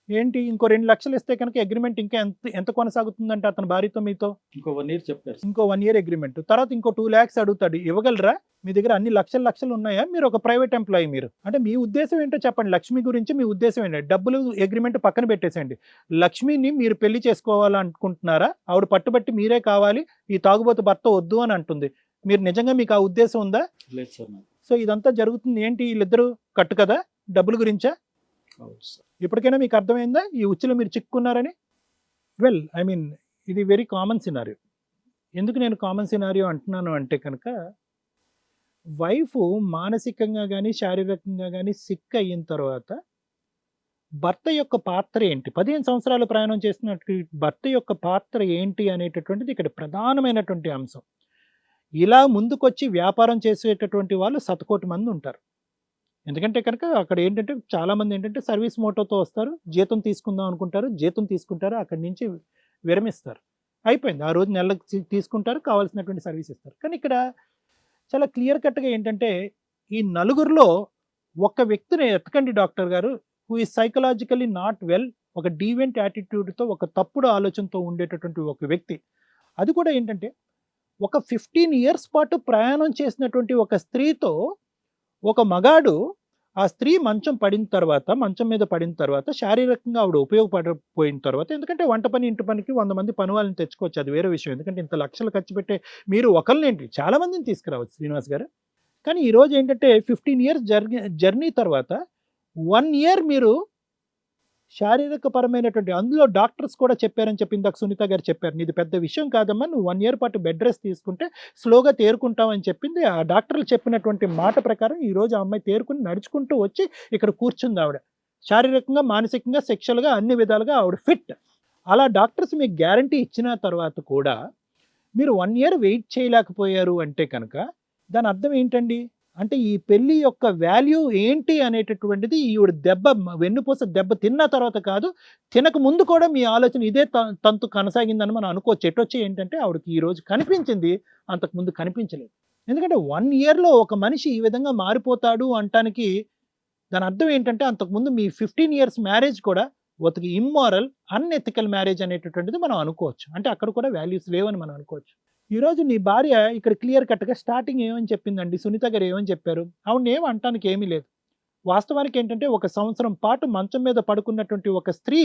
ఏంటి ఇంకో 2 లక్షలు ఇస్తే కనుక అగ్రిమెంట్ ఇంకా ఎంత కొనసాగుతుందంటే అతని భార్యతో మీతో? ఇంకో 1 year చెప్పారు. ఇంకో 1 year అగ్రిమెంట్, తర్వాత ఇంకో 2 lakhs అడుగుతాడు. ఇవ్వగలరా? మీ దగ్గర అన్ని లక్షలు ఉన్నాయా? మీరు ఒక ప్రైవేట్ ఎంప్లాయీ, మీరు అంటే మీ ఉద్దేశం ఏంటో చెప్పండి. లక్ష్మి గురించి మీ ఉద్దేశం ఏంటి? డబ్బులు అగ్రిమెంట్ పక్కన పెట్టేసేయండి. లక్ష్మిని మీరు పెళ్లి చేసుకోవాలనుకుంటున్నారా? ఆవిడ పట్టుబట్టి మీరే కావాలి, ఈ తాగుబోతు భర్త వద్దు అని అంటుంది. మీరు నిజంగా మీకు ఆ ఉద్దేశం ఉందా? లేదు సార్ నాకు. సో ఇదంతా జరుగుతుంది ఏంటి, వీళ్ళిద్దరూ కట్టు కదా, డబ్బుల గురించా? కావచ్చు సార్. ఇప్పటికైనా మీకు అర్థమైందా ఈ ఉచ్చులో మీరు చిక్కున్నారని? వెల్ ఐ మీన్ ఇది వెరీ కామన్ సినారియో. ఎందుకు నేను కామన్ సినారియో అంటున్నాను అంటే కనుక వైఫ్ మానసికంగా కానీ శారీరకంగా కానీ సిక్ అయిన తర్వాత భర్త యొక్క పాత్ర ఏంటి, 15 సంవత్సరాలు ప్రయాణం చేస్తున్నట్టు భర్త యొక్క పాత్ర ఏంటి అనేటటువంటిది ఇక్కడ ప్రధానమైనటువంటి అంశం. ఇలా ముందుకొచ్చి వ్యాపారం చేసేటటువంటి వాళ్ళు 100 మంది ఉంటారు. ఎందుకంటే కనుక అక్కడ ఏంటంటే చాలామంది ఏంటంటే సర్వీస్ మోటోతో వస్తారు, జీతం తీసుకుందాం అనుకుంటారు, జీతం తీసుకుంటారు, అక్కడి నుంచి విరమిస్తారు, అయిపోయింది. ఆ రోజు నెలకు తీసుకుంటారు, కావాల్సినటువంటి సర్వీస్ ఇస్తారు. కానీ ఇక్కడ చాలా క్లియర్ కట్గా ఏంటంటే ఈ నలుగురిలో ఒక వ్యక్తిని ఎత్తకండి డాక్టర్ గారు, who is psychologically not well, ఒక డీవెంట్ యాటిట్యూడ్తో, ఒక తప్పుడు ఆలోచనతో ఉండేటటువంటి ఒక వ్యక్తి. అది కూడా ఏంటంటే ఒక 15 years పాటు ప్రయాణం చేసినటువంటి ఒక స్త్రీతో ఒక మగాడు ఆ స్త్రీ మంచం మీద పడిన తర్వాత శారీరకంగా ఆవిడ ఉపయోగపడపోయిన తర్వాత, ఎందుకంటే వంట పని ఇంటి పనికి 100 మంది పని వాళ్ళని తెచ్చుకోవచ్చు, అది వేరే విషయం. ఎందుకంటే ఇంత లక్షలు ఖర్చు పెట్టే మీరు ఒకళ్ళేంటి చాలా మందిని తీసుకురావచ్చు శ్రీనివాస్ గారు. కానీ ఈరోజు ఏంటంటే 15 ఇయర్స్ జర్నీ తర్వాత 1 ఇయర్ మీరు శారీరక పరమైనటువంటి, అందులో డాక్టర్స్ కూడా చెప్పారని చెప్పి ఇందాక సునీత గారు చెప్పారు, నీది పెద్ద విషయం కాదమ్మా, నువ్వు 1 ఇయర్ పాటు బెడ్ రెస్ట్ తీసుకుంటే స్లోగా తేరుకుంటావని చెప్పింది. ఆ డాక్టర్లు చెప్పినటువంటి మాట ప్రకారం ఈరోజు ఆ అమ్మాయి తేరుకుని నడుచుకుంటూ వచ్చి ఇక్కడ కూర్చుంది. ఆవిడ శారీరకంగా, మానసికంగా, సెక్షువల్గా అన్ని విధాలుగా ఆవిడ ఫిట్. అలా డాక్టర్స్ మీకు గ్యారంటీ ఇచ్చిన తర్వాత కూడా మీరు 1 ఇయర్ వెయిట్ చేయలేకపోయారు అంటే కనుక దాని అర్థం ఏంటండి? అంటే ఈ పెళ్లి యొక్క వాల్యూ ఏంటి అనేటటువంటిది ఈవిడ వెన్నుపూస దెబ్బ తిన్న తర్వాత కాదు, తినక ముందు కూడా మీ ఆలోచన ఇదే తంతు కొనసాగిందని మనం అనుకోవచ్చు. ఎటొచ్చి ఏంటంటే ఆవిడకి ఈ రోజు కనిపించింది, అంతకుముందు కనిపించలేదు. ఎందుకంటే 1 ఇయర్లో ఒక మనిషి ఈ విధంగా మారిపోతాడు అంటానికి దాని అర్థం ఏంటంటే అంతకుముందు మీ 15 ఇయర్స్ మ్యారేజ్ కూడా ఒక ఇమ్మారల్, అన్ఎథికల్ మ్యారేజ్ అనేటటువంటిది మనం అనుకోవచ్చు. అంటే అక్కడ కూడా వాల్యూస్ లేవని మనం అనుకోవచ్చు. ఈరోజు నీ భార్య ఇక్కడ క్లియర్ కట్గా స్టార్టింగ్ ఏమని చెప్పిందండి, సునీత గారు ఏమని చెప్పారు? ఆవిడ ఏం అంటానికి ఏమీ లేదు. వాస్తవానికి ఏంటంటే 1 సంవత్సరం పాటు మంచం మీద పడుకున్నటువంటి ఒక స్త్రీ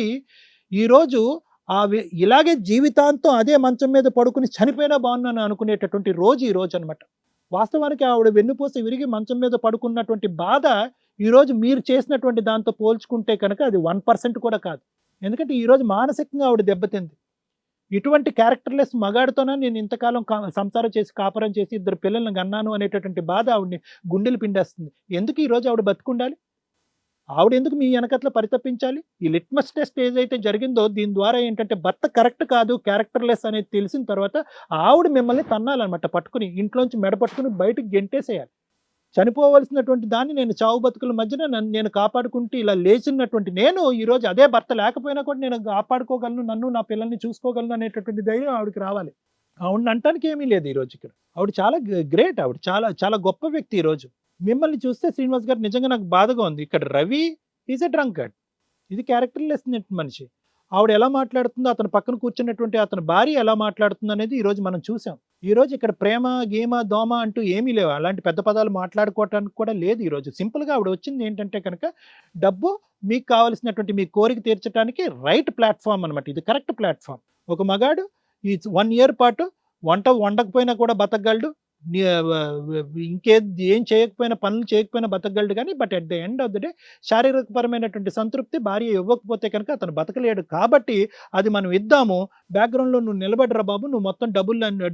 ఈరోజు ఇలాగే జీవితాంతం అదే మంచం మీద పడుకుని చనిపోయినా బాగున్నాను అనుకునేటటువంటి రోజు ఈ రోజు అనమాట. వాస్తవానికి ఆవిడ వెన్నుపూస విరిగి మంచం మీద పడుకున్నటువంటి బాధ ఈరోజు మీరు చేసినటువంటి దాంతో పోల్చుకుంటే కనుక అది 1% కూడా కాదు. ఎందుకంటే ఈరోజు మానసికంగా ఆవిడ దెబ్బతింది. ఇటువంటి క్యారెక్టర్లెస్ మగాడితోనే నేను ఇంతకాలం సంసారం చేసి కాపురం చేసి 2 పిల్లల్ని కన్నాను అనేటటువంటి బాధ ఆవిడని గుండెలు పిండేస్తుంది. ఎందుకు ఈరోజు ఆవిడ బతుకుండాలి? ఆవిడ ఎందుకు మీ వెనకట్ల పరితపించాలి? ఈ లిట్మస్ టెస్ట్ ఏదైతే జరిగిందో దీని ద్వారా ఏంటంటే భర్త కరెక్ట్ కాదు, క్యారెక్టర్లెస్ అనేది తెలిసిన తర్వాత ఆవిడ మిమ్మల్ని తన్నాలన్నమాట, పట్టుకుని ఇంట్లోంచి మెడ పట్టుకుని బయటకు గెంటేసేయాలి. చనిపోవలసినటువంటి దాన్ని నేను చావు బతుకుల మధ్యన నేను కాపాడుకుంటూ ఇలా లేచినటువంటి నేను ఈరోజు అదే భర్త లేకపోయినా కూడా నేను కాపాడుకోగలను, నన్ను నా పిల్లల్ని చూసుకోగలను అనేటటువంటి ధైర్యం ఆవిడకి రావాలి. ఆవిడని అంటానికి ఏమీ లేదు ఈరోజు ఇక్కడ. ఆవిడ చాలా గ్రేట్, ఆవిడ చాలా చాలా గొప్ప వ్యక్తి. ఈరోజు మిమ్మల్ని చూస్తే శ్రీనివాస్ గారు నిజంగా నాకు బాధగా ఉంది. ఇక్కడ రవి ఈజ్ ఎ డ్రంకర్డ్, ఇది క్యారెక్టర్లెస్ మనిషి. ఆవిడ ఎలా మాట్లాడుతుందో, అతను పక్కన కూర్చున్నటువంటి అతని భార్య ఎలా మాట్లాడుతుందో అనేది ఈరోజు మనం చూసాం. ఈరోజు ఇక్కడ ప్రేమ, గేమ, దోమ అంటూ ఏమీ లేవు, అలాంటి పెద్ద పదాలు మాట్లాడుకోవటానికి కూడా లేదు. ఈరోజు సింపుల్గా ఆవిడ వచ్చింది ఏంటంటే కనుక డబ్బు, మీకు కావాల్సినటువంటి మీ కోరిక తీర్చడానికి రైట్ ప్లాట్ఫామ్ అనమాట, ఇది కరెక్ట్ ప్లాట్ఫామ్. ఒక మగాడు ఈ 1 ఇయర్ పాటు వంట వండకపోయినా కూడా బతకగలడు, ఏం చేయకపోయినా, పనులు చేయకపోయినా బతకగలడు. కానీ but at the end of the day శారీరకపరమైనటువంటి సంతృప్తి భార్య ఇవ్వకపోతే కనుక అతను బతకలేడు. కాబట్టి అది మనం ఇద్దాము, బ్యాక్గ్రౌండ్లో నువ్వు నిలబడరా బాబు, నువ్వు మొత్తం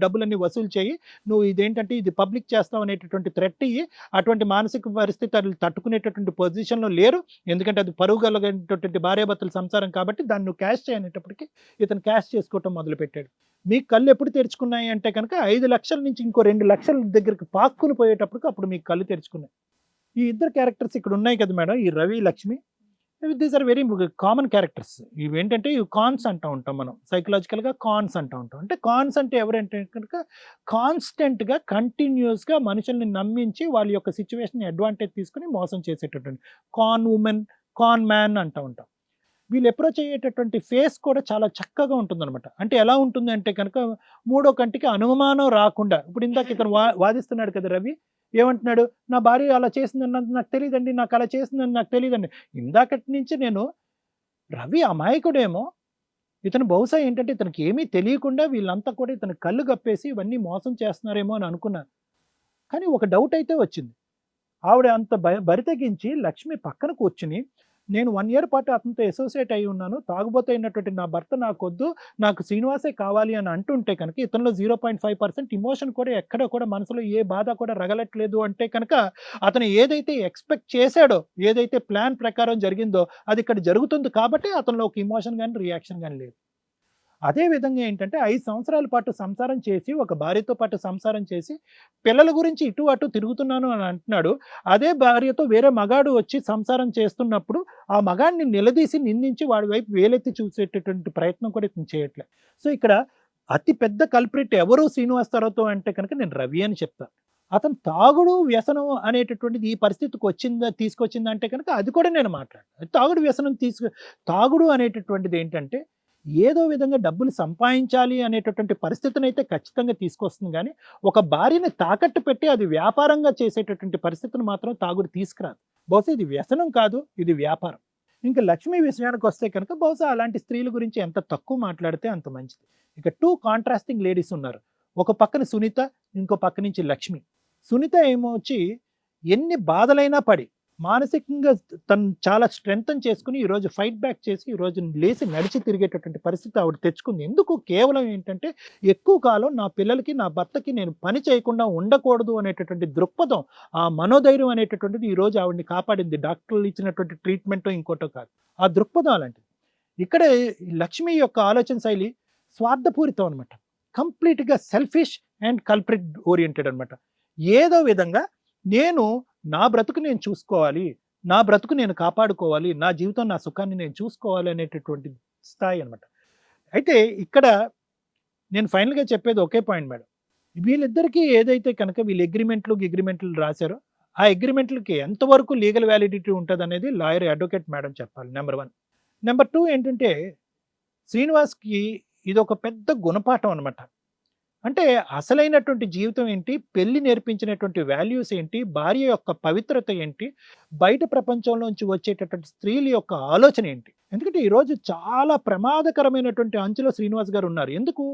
డబ్బులన్నీ వసూలు చేయి, నువ్వు ఇదేంటంటే ఇది పబ్లిక్ చేస్తావు అనేటటువంటి థ్రెట్ ఇయ్యి. అటువంటి మానసిక పరిస్థితి తట్టుకునేటటువంటి పొజిషన్లో లేరు, ఎందుకంటే అది పరువు కలిగినటువంటి భార్యాభర్తల సంసారం కాబట్టి దాన్ని నువ్వు క్యాష్ చేయనేటప్పటికీ ఇతను క్యాష్ చేసుకోవటం మొదలుపెట్టాడు. మీ కళ్ళు ఎప్పుడు తెరుచుకున్నాయి అంటే కనుక 5 లక్షల నుంచి ఇంకో 2 లక్షల దగ్గరికి పాక్కుని పోయేటప్పటికి అప్పుడు మీకు కళ్ళు తెరుచుకున్నాయి. ఈ ఇద్దరు క్యారెక్టర్స్ ఇక్కడ ఉన్నాయి కదా మేడం, ఈ Ravi, Lakshmi, these are very common characters. ఇవి ఏంటంటే ఇవి కాన్స్ అంటూ ఉంటాం మనం, సైకలాజికల్గా కాన్స్ అంటూ ఉంటాం. అంటే కాన్స్ అంటే ఎవరంటే కనుక కాన్స్టెంట్గా కంటిన్యూస్గా మనుషుల్ని నమ్మించి వాళ్ళ యొక్క సిచ్యువేషన్ అడ్వాంటేజ్ తీసుకుని మోసం చేసేటటువంటి కాన్ ఉమెన్, కాన్ మ్యాన్ అంటూ ఉంటాం. వీళ్ళు అప్రోచ్ అయ్యేటటువంటి ఫేస్ కూడా చాలా చక్కగా ఉంటుందన్నమాట. అంటే ఎలా ఉంటుంది అంటే కనుక మూడో కంటికి అనుమానం రాకుండా, ఇప్పుడు ఇందాక ఇతను వాదిస్తున్నాడు కదా రవి, ఏమంటున్నాడు, నా భార్య అలా చేసిందని నాకు తెలియదండి, నాకు అలా చేసిందని నాకు తెలియదండి. ఇందాకటి నుంచి నేను రవి అమాయకుడేమో, ఇతను బహుశా ఏంటంటే ఇతనికి ఏమీ తెలియకుండా వీళ్ళంతా కూడా ఇతను కళ్ళు కప్పేసి ఇవన్నీ మోసం చేస్తున్నారేమో అని అనుకున్నాను. కానీ ఒక డౌట్ అయితే వచ్చింది. ఆవిడ అంత బరితెగించి లక్ష్మి పక్కన కూర్చుని, నేను 1 ఇయర్ పాటు అతనితో అసోసియేట్ అయి ఉన్నాను, తాగుబోతు అయినటువంటి నా భర్త నాకొద్దు, నాకు శ్రీనివాసే కావాలి అని అంటుంటే కనుక ఇతనిలో 0.5% ఇమోషన్ కూడా ఎక్కడ కూడా మనసులో ఏ బాధ కూడా రగలట్లేదు అంటే కనుక అతను ఏదైతే ఎక్స్పెక్ట్ చేశాడో, ఏదైతే ప్లాన్ ప్రకారం జరిగిందో అది ఇక్కడ జరుగుతుంది కాబట్టి అతనిలో ఒక ఇమోషన్ కానీ రియాక్షన్ కానీ లేదు. అదేవిధంగా ఏంటంటే 5 సంవత్సరాల పాటు సంసారం చేసి, ఒక భార్యతో పాటు సంసారం చేసి పిల్లల గురించి ఇటు అటు తిరుగుతున్నాను అని అంటున్నాడు. అదే భార్యతో వేరే మగాడు వచ్చి సంసారం చేస్తున్నప్పుడు ఆ మగాడిని నిలదీసి నిందించి వాడి వైపు వేలెత్తి చూసేటటువంటి ప్రయత్నం కూడా ఇతను చేయట్లేదు. సో ఇక్కడ అతి పెద్ద కల్ప్రిట్ ఎవరు శ్రీనివాసరావుతో అంటే కనుక నేను రవి అని చెప్తాను. అతను తాగుడు వ్యసనం అనేటటువంటిది ఈ పరిస్థితికి తీసుకొచ్చిందా అంటే కనుక అది కూడా నేను మాట్లాడాను. తాగుడు వ్యసనం తాగుడు అనేటటువంటిది ఏంటంటే ఏదో విధంగా డబ్బులు సంపాదించాలి అనేటటువంటి పరిస్థితిని అయితే ఖచ్చితంగా తీసుకొస్తుంది. కానీ ఒక భార్యని తాకట్టు పెట్టి అది వ్యాపారంగా చేసేటటువంటి పరిస్థితిని మాత్రం తాగుడు తీసుకురాదు. బహుశా ఇది వ్యసనం కాదు, ఇది వ్యాపారం. ఇంకా లక్ష్మి విషయానికి వస్తే కనుక బహుశా అలాంటి స్త్రీల గురించి ఎంత తక్కువ మాట్లాడితే అంత మంచిది. ఇక 2 కాంట్రాస్టింగ్ లేడీస్ ఉన్నారు. ఒక పక్కన సునీత, ఇంకో పక్క నుంచి లక్ష్మి. సునీత ఏమో వచ్చి ఎన్ని బాధలైనా పడి మానసికంగా తను చాలా స్ట్రెంగ్తన్ చేసుకుని ఈరోజు ఫైట్ బ్యాక్ చేసి ఈరోజు లేచి నడిచి తిరిగేటటువంటి పరిస్థితి ఆవిడ తెచ్చుకుంది. ఎందుకు? కేవలం ఏంటంటే ఎక్కువ కాలం నా పిల్లలకి, నా భర్తకి నేను పని చేయకుండా ఉండకూడదు అనేటటువంటి దృక్పథం, ఆ మనోధైర్యం అనేటటువంటిది ఈరోజు ఆవిడని కాపాడింది. డాక్టర్లు ఇచ్చినటువంటి ట్రీట్మెంటో ఇంకోటో కాదు, ఆ దృక్పథం అలాంటిది. ఇక్కడ లక్ష్మి యొక్క ఆలోచన శైలి స్వార్థపూరితం అనమాట. కంప్లీట్గా సెల్ఫిష్ అండ్ కల్ప్రిట్ ఓరియంటెడ్ అనమాట. ఏదో విధంగా నేను నా బ్రతుకు నేను చూసుకోవాలి, నా బ్రతుకు నేను కాపాడుకోవాలి, నా జీవితం నా సుఖాన్ని నేను చూసుకోవాలి అనేటటువంటి స్థాయి అనమాట. అయితే ఇక్కడ నేను ఫైనల్గా చెప్పేది ఒకే పాయింట్ మేడం. వీళ్ళిద్దరికీ ఏదైతే కనుక వీళ్ళు అగ్రిమెంట్లు రాశారో ఆ అగ్రిమెంట్లకి ఎంతవరకు లీగల్ వ్యాలిడిటీ ఉంటుంది అనేది లాయర్ అడ్వకేట్ మేడం చెప్పాలి. నెంబర్ 1. నెంబర్ 2 ఏంటంటే శ్రీనివాస్కి ఇది ఒక పెద్ద గుణపాఠం అనమాట. అంటే అసలైనటువంటి జీవితం ఏంటి, పెళ్లి నేర్పించినటువంటి వాల్యూస్ ఏంటి, భార్య యొక్క పవిత్రత ఏంటి, బయట ప్రపంచంలోంచి వచ్చేటటువంటి స్త్రీల యొక్క ఆలోచన ఏంటి. ఎందుకంటే ఈరోజు చాలా ప్రమాదకరమైనటువంటి అంచులో శ్రీనివాస్ గారు ఉన్నారు. ఎందుకు?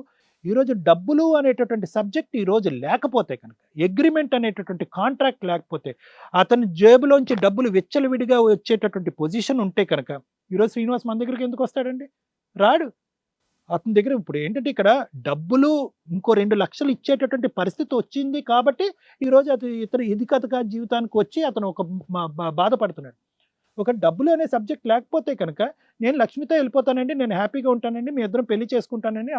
ఈరోజు డబ్బులు అనేటటువంటి సబ్జెక్ట్ ఈరోజు లేకపోతే కనుక, అగ్రిమెంట్ అనేటటువంటి కాంట్రాక్ట్ లేకపోతే, అతని జేబులోంచి డబ్బులు విచ్చలవిడిగా వచ్చేటటువంటి పొజిషన్ ఉంటే కనుక ఈరోజు శ్రీనివాస్ మన దగ్గరికి ఎందుకు వస్తాడండి? రాడు. అతని దగ్గర ఇప్పుడు ఏంటంటే ఇక్కడ డబ్బులు ఇంకో 2 లక్షలు ఇచ్చేటటువంటి పరిస్థితి వచ్చింది కాబట్టి ఈరోజు ఇతను ఇది కథగా జీవితానికి వచ్చి అతను ఒక బాధపడుతున్నాడు. ఒక డబ్బులు అనే సబ్జెక్ట్ లేకపోతే కనుక నేను లక్ష్మితో వెళ్ళిపోతానండి, నేను హ్యాపీగా ఉంటానండి, మీ ఇద్దరం పెళ్లి చేసుకుంటానని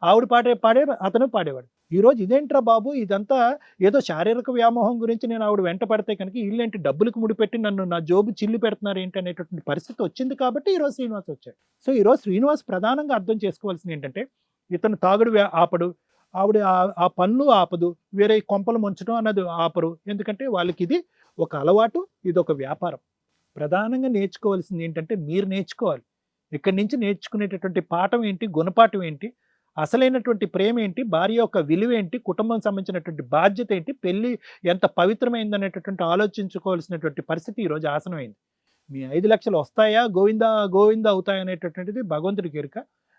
ఆవిడ పాడే అతను పాడేవాడు. ఈరోజు ఇదేంట్రా బాబు, ఇదంతా ఏదో శారీరక వ్యామోహం గురించి నేను ఆవిడ వెంట పడితే కనుక వీళ్ళేంటి డబ్బులకు ముడిపెట్టి నన్ను నా జోబు చిల్లు పెడుతున్నారు ఏంటి అనేటటువంటి పరిస్థితి వచ్చింది కాబట్టి ఈరోజు శ్రీనివాస్ వచ్చాడు. సో ఈరోజు శ్రీనివాస్ ప్రధానంగా అర్థం చేసుకోవాల్సింది ఏంటంటే ఇతను తాగుడు ఆపడు, ఆవిడ ఆ పనులు ఆపదు, వేరే కొంపలు ముంచడం అన్నది ఆపరు. ఎందుకంటే వాళ్ళకి ఇది ఒక అలవాటు, ఇది ఒక వ్యాపారం. ప్రధానంగా నేర్చుకోవాల్సింది ఏంటంటే మీరు నేర్చుకోవాలి. ఇక్కడి నుంచి నేర్చుకునేటటువంటి పాఠం ఏంటి, గుణపాఠం ఏంటి, అసలైనటువంటి ప్రేమ ఏంటి, భార్య యొక్క విలువ ఏంటి, కుటుంబం సంబంధించినటువంటి బాధ్యత ఏంటి, పెళ్లి ఎంత పవిత్రమైంది అనేటటువంటి ఆలోచించుకోవాల్సినటువంటి పరిస్థితి ఈరోజు ఆసనమైంది. మీ 5 లక్షలు వస్తాయా, గోవింద అవుతాయా అనేటటువంటిది భగవంతుడికి ఎరుక.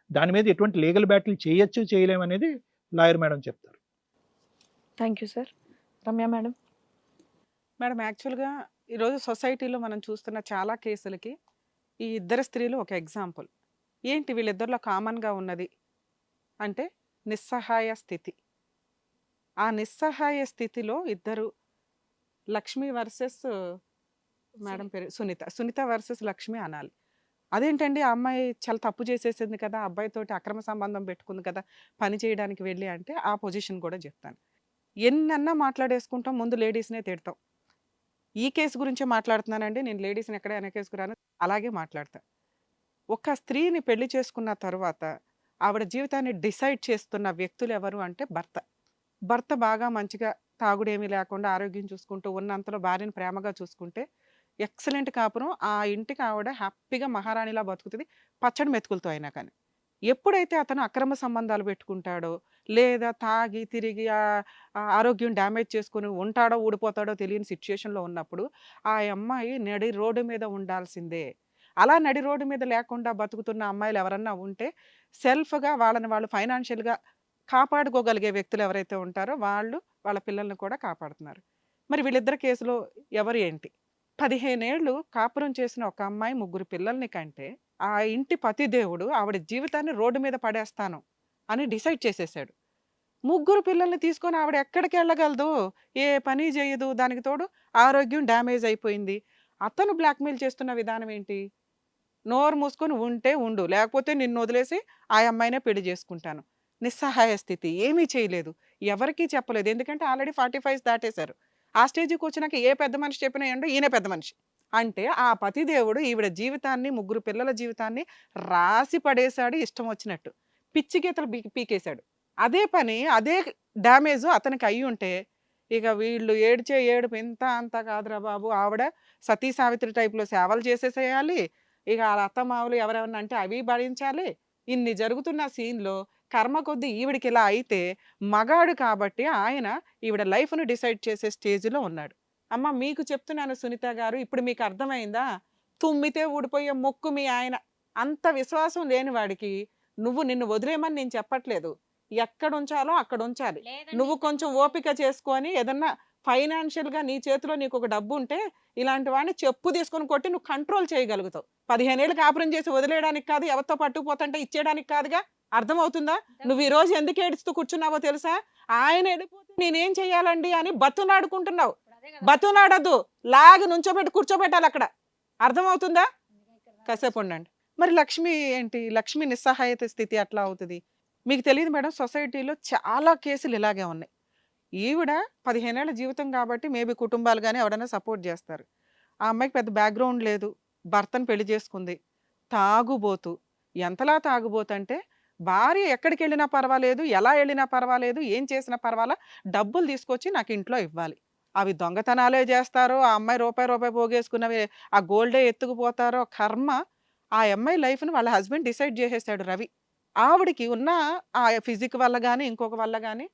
దాని మీద ఎటువంటి లీగల్ బ్యాటిల్ చేయొచ్చు చేయలేమనేది లాయర్ మేడం చెప్తారు. Thank you sir. Ramya madam. Madam యాక్చువల్గా ఈరోజు సొసైటీలో మనం చూస్తున్న చాలా కేసులకి ఈ ఇద్దరు స్త్రీలు ఒక ఎగ్జాంపుల్. ఏంటి వీళ్ళిద్దరిలో కామన్గా ఉన్నది అంటే నిస్సహాయ స్థితి. ఆ నిస్సహాయ స్థితిలో ఇద్దరు, లక్ష్మి వర్సెస్ మేడం పేరు సునీత వర్సెస్ లక్ష్మి అనాలి. అదేంటండి, ఆ అమ్మాయి చాలా తప్పు చేసేసింది కదా, అబ్బాయితోటి అక్రమ సంబంధం పెట్టుకుంది కదా పని చేయడానికి వెళ్ళి అంటే ఆ పొజిషన్ కూడా చెప్తాను. ఎన్నన్నా మాట్లాడేసుకుంటాం, ముందు లేడీస్నే తిడతాం. ఈ కేసు గురించే మాట్లాడుతున్నానండి, నేను లేడీస్ని ఎక్కడ అనే కేసుకు రాను, అలాగే మాట్లాడతా. ఒక స్త్రీని పెళ్లి చేసుకున్న తర్వాత ఆవిడ జీవితాన్ని డిసైడ్ చేస్తున్న వ్యక్తులు ఎవరు అంటే భర్త బాగా మంచిగా తాగుడేమీ లేకుండా ఆరోగ్యం చూసుకుంటూ ఉన్నంతలో భార్యను ప్రేమగా చూసుకుంటే ఎక్సలెంట్ కాపురం, ఆ ఇంటికి ఆవిడ హ్యాపీగా మహారాణిలా బతుకుతుంది, పచ్చడి మెతుకులతో అయినా. కానీ ఎప్పుడైతే అతను అక్రమ సంబంధాలు పెట్టుకుంటాడో లేదా తాగి తిరిగి ఆరోగ్యం డ్యామేజ్ చేసుకుని ఉంటాడో ఊడిపోతాడో తెలియని సిచ్యుయేషన్లో ఉన్నప్పుడు ఆ అమ్మాయి నడి రోడ్డు మీద ఉండాల్సిందే. అలా నడి రోడ్డు మీద లేకుండా బతుకుతున్న అమ్మాయిలు ఎవరన్నా ఉంటే సెల్ఫ్గా వాళ్ళని వాళ్ళు ఫైనాన్షియల్గా కాపాడుకోగలిగే వ్యక్తులు ఎవరైతే ఉంటారో వాళ్ళు వాళ్ళ పిల్లల్ని కూడా కాపాడుతున్నారు. మరి వీళ్ళిద్దరి కేసులో ఎవరు ఏంటి? 15 ఏళ్ళు కాపురం చేసిన ఒక అమ్మాయి 3 పిల్లల్ని కంటే ఆ ఇంటి పతిదేవుడు ఆవిడ జీవితాన్ని రోడ్డు మీద పడేస్తాను అని డిసైడ్ చేసేసాడు. 3 పిల్లల్ని తీసుకొని ఆవిడ ఎక్కడికి వెళ్ళగలదు, ఏ పని చేయదు, దానికి తోడు ఆరోగ్యం డ్యామేజ్ అయిపోయింది. అతను బ్లాక్మెయిల్ చేస్తున్న విధానం ఏంటి? నోరు మూసుకొని ఉంటే ఉండు, లేకపోతే నిన్ను వదిలేసి ఆ అమ్మాయినే పెళ్లి చేసుకుంటాను. నిస్సహాయ స్థితి, ఏమీ చేయలేదు, ఎవరికీ చెప్పలేదు. ఎందుకంటే ఆల్రెడీ 45 దాటేశారు. ఆ స్టేజ్కి వచ్చినాక ఏ పెద్ద మనిషి చెప్పినా ఏంటో ఈయన పెద్ద మనిషి. అంటే ఆ పతిదేవుడు ఈవిడ జీవితాన్ని, 3 పిల్లల జీవితాన్ని రాసి పడేశాడు ఇష్టం వచ్చినట్టు. పిచ్చి గీతలు పీకేశాడు. అదే పని, అదే డ్యామేజ్ అతనికి అయ్యి ఉంటే ఇక వీళ్ళు ఏడ్చే ఏడుపు ఇంత అంత కాదురా బాబు. ఆవిడ సతీ సావిత్రి టైప్లో సేవలు చేసేసేయాలి, ఇక వాళ్ళ అత్తమావులు ఎవరెవరన్నా అంటే అవి భరించాలి. ఇన్ని జరుగుతున్న సీన్లో కర్మ కొద్దీ ఈవిడికి ఇలా అయితే మగాడు కాబట్టి ఆయన ఈవిడ లైఫ్ను డిసైడ్ చేసే స్టేజ్లో ఉన్నాడు. అమ్మ మీకు చెప్తున్నాను సునీత గారు, ఇప్పుడు మీకు అర్థమైందా? తుమ్మితే ఊడిపోయే మొక్కు మీ ఆయన. అంత విశ్వాసం లేని వాడికి నిన్ను వదిలేయమని నేను చెప్పట్లేదు. ఎక్కడ ఉంచాలో అక్కడ ఉంచాలి. నువ్వు కొంచెం ఓపిక చేసుకొని ఏదన్నా ఫైనాన్షియల్‌గా నీ చేతిలో నీకు ఒక డబ్బు ఉంటే ఇలాంటి వాడిని చెప్పు తీసుకొని కొట్టి నువ్వు కంట్రోల్ చేయగలుగుతావు. 15 ఏళ్ళు కాపురం చేసి వదిలేయడానికి కాదు, ఎవరితో పట్టుకుపోతుంటే ఇచ్చేయడానికి కాదుగా. అర్థమవుతుందా? నువ్వు ఈ రోజు ఎందుకు ఏడుస్తూ కూర్చున్నావో తెలుసా? ఆయన వెళ్ళిపోతే నేనేం చేయాలండి అని బతునాడుకుంటున్నావు. బతునాడద్దు, లాగి నుంచోబెట్టి కూర్చోబెట్టాలి అక్కడ. అర్థమవుతుందా? కాసేపు ఉండండి. మరి లక్ష్మి ఏంటి? లక్ష్మి నిస్సహాయత స్థితి అట్లా అవుతుంది. మీకు తెలియదు మేడం, సొసైటీలో చాలా కేసులు ఇలాగే ఉన్నాయి. ఈవిడ 15 ఏళ్ల జీవితం కాబట్టి మేబీ కుటుంబాలు కానీ ఎవరైనా సపోర్ట్ చేస్తారు. ఆ అమ్మాయికి పెద్ద బ్యాక్గ్రౌండ్ లేదు, భర్తను పెళ్లి చేసుకుంది, తాగుబోతు. ఎంతలా తాగుబోతు అంటే భార్య ఎక్కడికి వెళ్ళినా పర్వాలేదు, ఎలా వెళ్ళినా పర్వాలేదు, ఏం చేసినా పర్వాలా, డబ్బులు తీసుకొచ్చి నాకు ఇంట్లో ఇవ్వాలి. అవి దొంగతనాలే చేస్తారో, ఆ అమ్మాయి రూపాయి రూపాయి పోగేసుకున్నవి ఆ గోల్డే ఎత్తుకుపోతారో కర్మ. ఆ అమ్మాయి లైఫ్ని వాళ్ళ హస్బెండ్ డిసైడ్ చేసేసాడు రవి. ఆవిడికి ఉన్న ఆ ఫిజిక్ వల్ల కానీ ఇంకొక వల్ల కానీ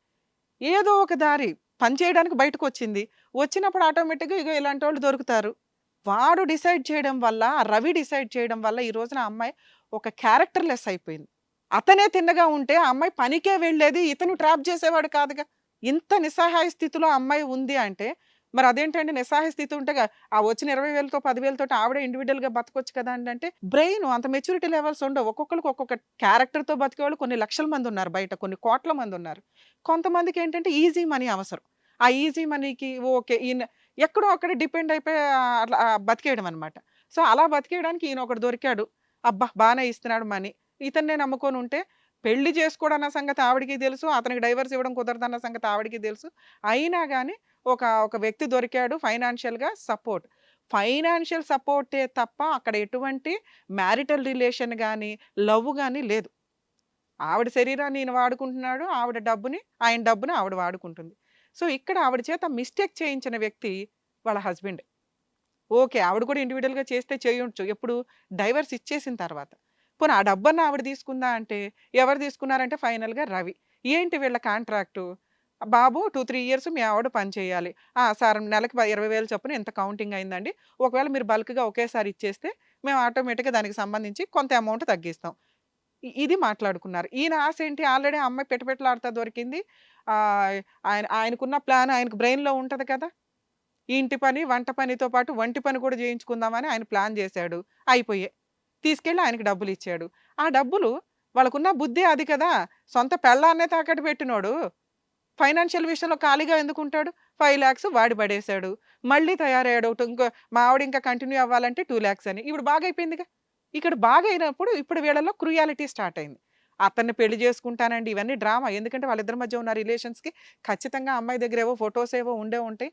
ఏదో ఒక దారి పనిచేయడానికి బయటకు వచ్చింది. వచ్చినప్పుడు ఆటోమేటిక్గా ఇగో ఇలాంటి వాళ్ళు దొరుకుతారు. వాడు డిసైడ్ చేయడం వల్ల, ఆ రవి డిసైడ్ చేయడం వల్ల ఈ రోజున ఆ అమ్మాయి ఒక క్యారెక్టర్ లెస్ అయిపోయింది. అతనే తిన్నగా ఉంటే ఆ అమ్మాయి పనికే వెళ్ళేది, ఇతను ట్రాప్ చేసేవాడు కాదుగా. ఇంత నిస్సహాయ స్థితిలో ఆ అమ్మాయి ఉంది అంటే మరి అదేంటండి, నిస్సహాయ స్థితి ఉంటే ఆ వచ్చిన 20,000తో 10,000తో ఆవిడే ఇండివిజువల్గా బతకొచ్చు కదా అంటే బ్రెయిన్ అంత మెచ్యూరిటీ లెవెల్స్ ఉండవు. ఒక్కొక్కరికి ఒక్కొక్క క్యారెక్టర్తో బతికేవాళ్ళు కొన్ని లక్షల మంది ఉన్నారు బయట, కొన్ని కోట్ల మంది ఉన్నారు. కొంతమందికి ఏంటంటే ఈజీ మనీ అవసరం. ఆ ఈజీ మనీకి ఓకే ఈయన ఎక్కడో అక్కడ డిపెండ్ అయిపోయి అట్లా బతికేయడం అనమాట. సో అలా బతికేయడానికి ఈయన ఒకడు దొరికాడు. అబ్బా బాగానే ఇస్తున్నాడు మనీ, ఇతన్నే నమ్ముకొని ఉంటే పెళ్లి చేసుకోవడం అన్న సంగతి ఆవిడికి తెలుసు, అతనికి డైవర్స్ ఇవ్వడం కుదరదన్న సంగతి ఆవిడికి తెలుసు. అయినా కానీ ఒక ఒక వ్యక్తి దొరికాడు, ఫైనాన్షియల్గా సపోర్ట్. ఫైనాన్షియల్ సపోర్టే తప్ప అక్కడ ఎటువంటి మ్యారిటల్ రిలేషన్ కానీ లవ్ కానీ లేదు. ఆవిడ శరీరాన్ని ఈయన వాడుకుంటున్నాడు, ఆవిడ డబ్బుని ఆయన డబ్బుని ఆవిడ వాడుకుంటుంది. సో ఇక్కడ ఆవిడ చేత మిస్టేక్ చేయించిన వ్యక్తి వాళ్ళ హస్బెండ్. ఓకే, ఆవిడ కూడా ఇండివిజువల్గా చేస్తే చేయొచ్చు, ఎప్పుడు డైవర్స్ ఇచ్చేసిన తర్వాత. పోనీ ఆ డబ్బన్న ఆవిడ తీసుకుందా అంటే ఎవరు తీసుకున్నారంటే ఫైనల్గా రవి. ఏంటి వీళ్ళ కాంట్రాక్టు? బాబు 2-3 ఇయర్స్ మీ ఆవిడ పని చేయాలి. సార్ నెలకి 20,000 చొప్పున ఎంత కౌంటింగ్ అయిందండి, ఒకవేళ మీరు బల్క్గా ఒకేసారి ఇచ్చేస్తే మేము ఆటోమేటిక్గా దానికి సంబంధించి కొంత అమౌంట్ తగ్గిస్తాం. ఇది మాట్లాడుకున్నారు. ఈయన ఆశ ఏంటి, ఆల్రెడీ ఆ అమ్మాయి పెట్టుపెట్టలాడుతా దొరికింది. ఆయనకున్న ప్లాన్ ఆయనకు బ్రెయిన్లో ఉంటుంది కదా. ఈ ఇంటి పని వంట పనితో పాటు వంటి పని కూడా చేయించుకుందామని ఆయన ప్లాన్ చేశాడు. అయిపోయే తీసుకెళ్ళి ఆయనకి డబ్బులు ఇచ్చాడు. ఆ డబ్బులు వాళ్ళకున్న బుద్ధి అది కదా. సొంత పెళ్ళాన్నే తాకట్టు పెట్టినోడు ఫైనాన్షియల్ విషయంలో ఖాళీగా ఎందుకుంటాడు? 5 lakhs వాడి పడేశాడు. మళ్ళీ తయారయ్యాడు. ఇంకో మా ఆవిడ ఇంకా కంటిన్యూ అవ్వాలంటే 2 lakhs అని. ఇప్పుడు బాగా అయిపోయిందిగా. ఇక్కడ బాగా అయినప్పుడు ఇప్పుడు వీళ్ళలో క్రూయాలిటీ స్టార్ట్ అయింది. అతన్ని పెళ్లి చేసుకుంటానండి, ఇవన్నీ డ్రామా. ఎందుకంటే వాళ్ళిద్దరి మధ్య ఉన్న రిలేషన్స్కి ఖచ్చితంగా అమ్మాయి దగ్గర ఏవో ఫొటోస్ ఏవో ఉండే ఉంటాయి.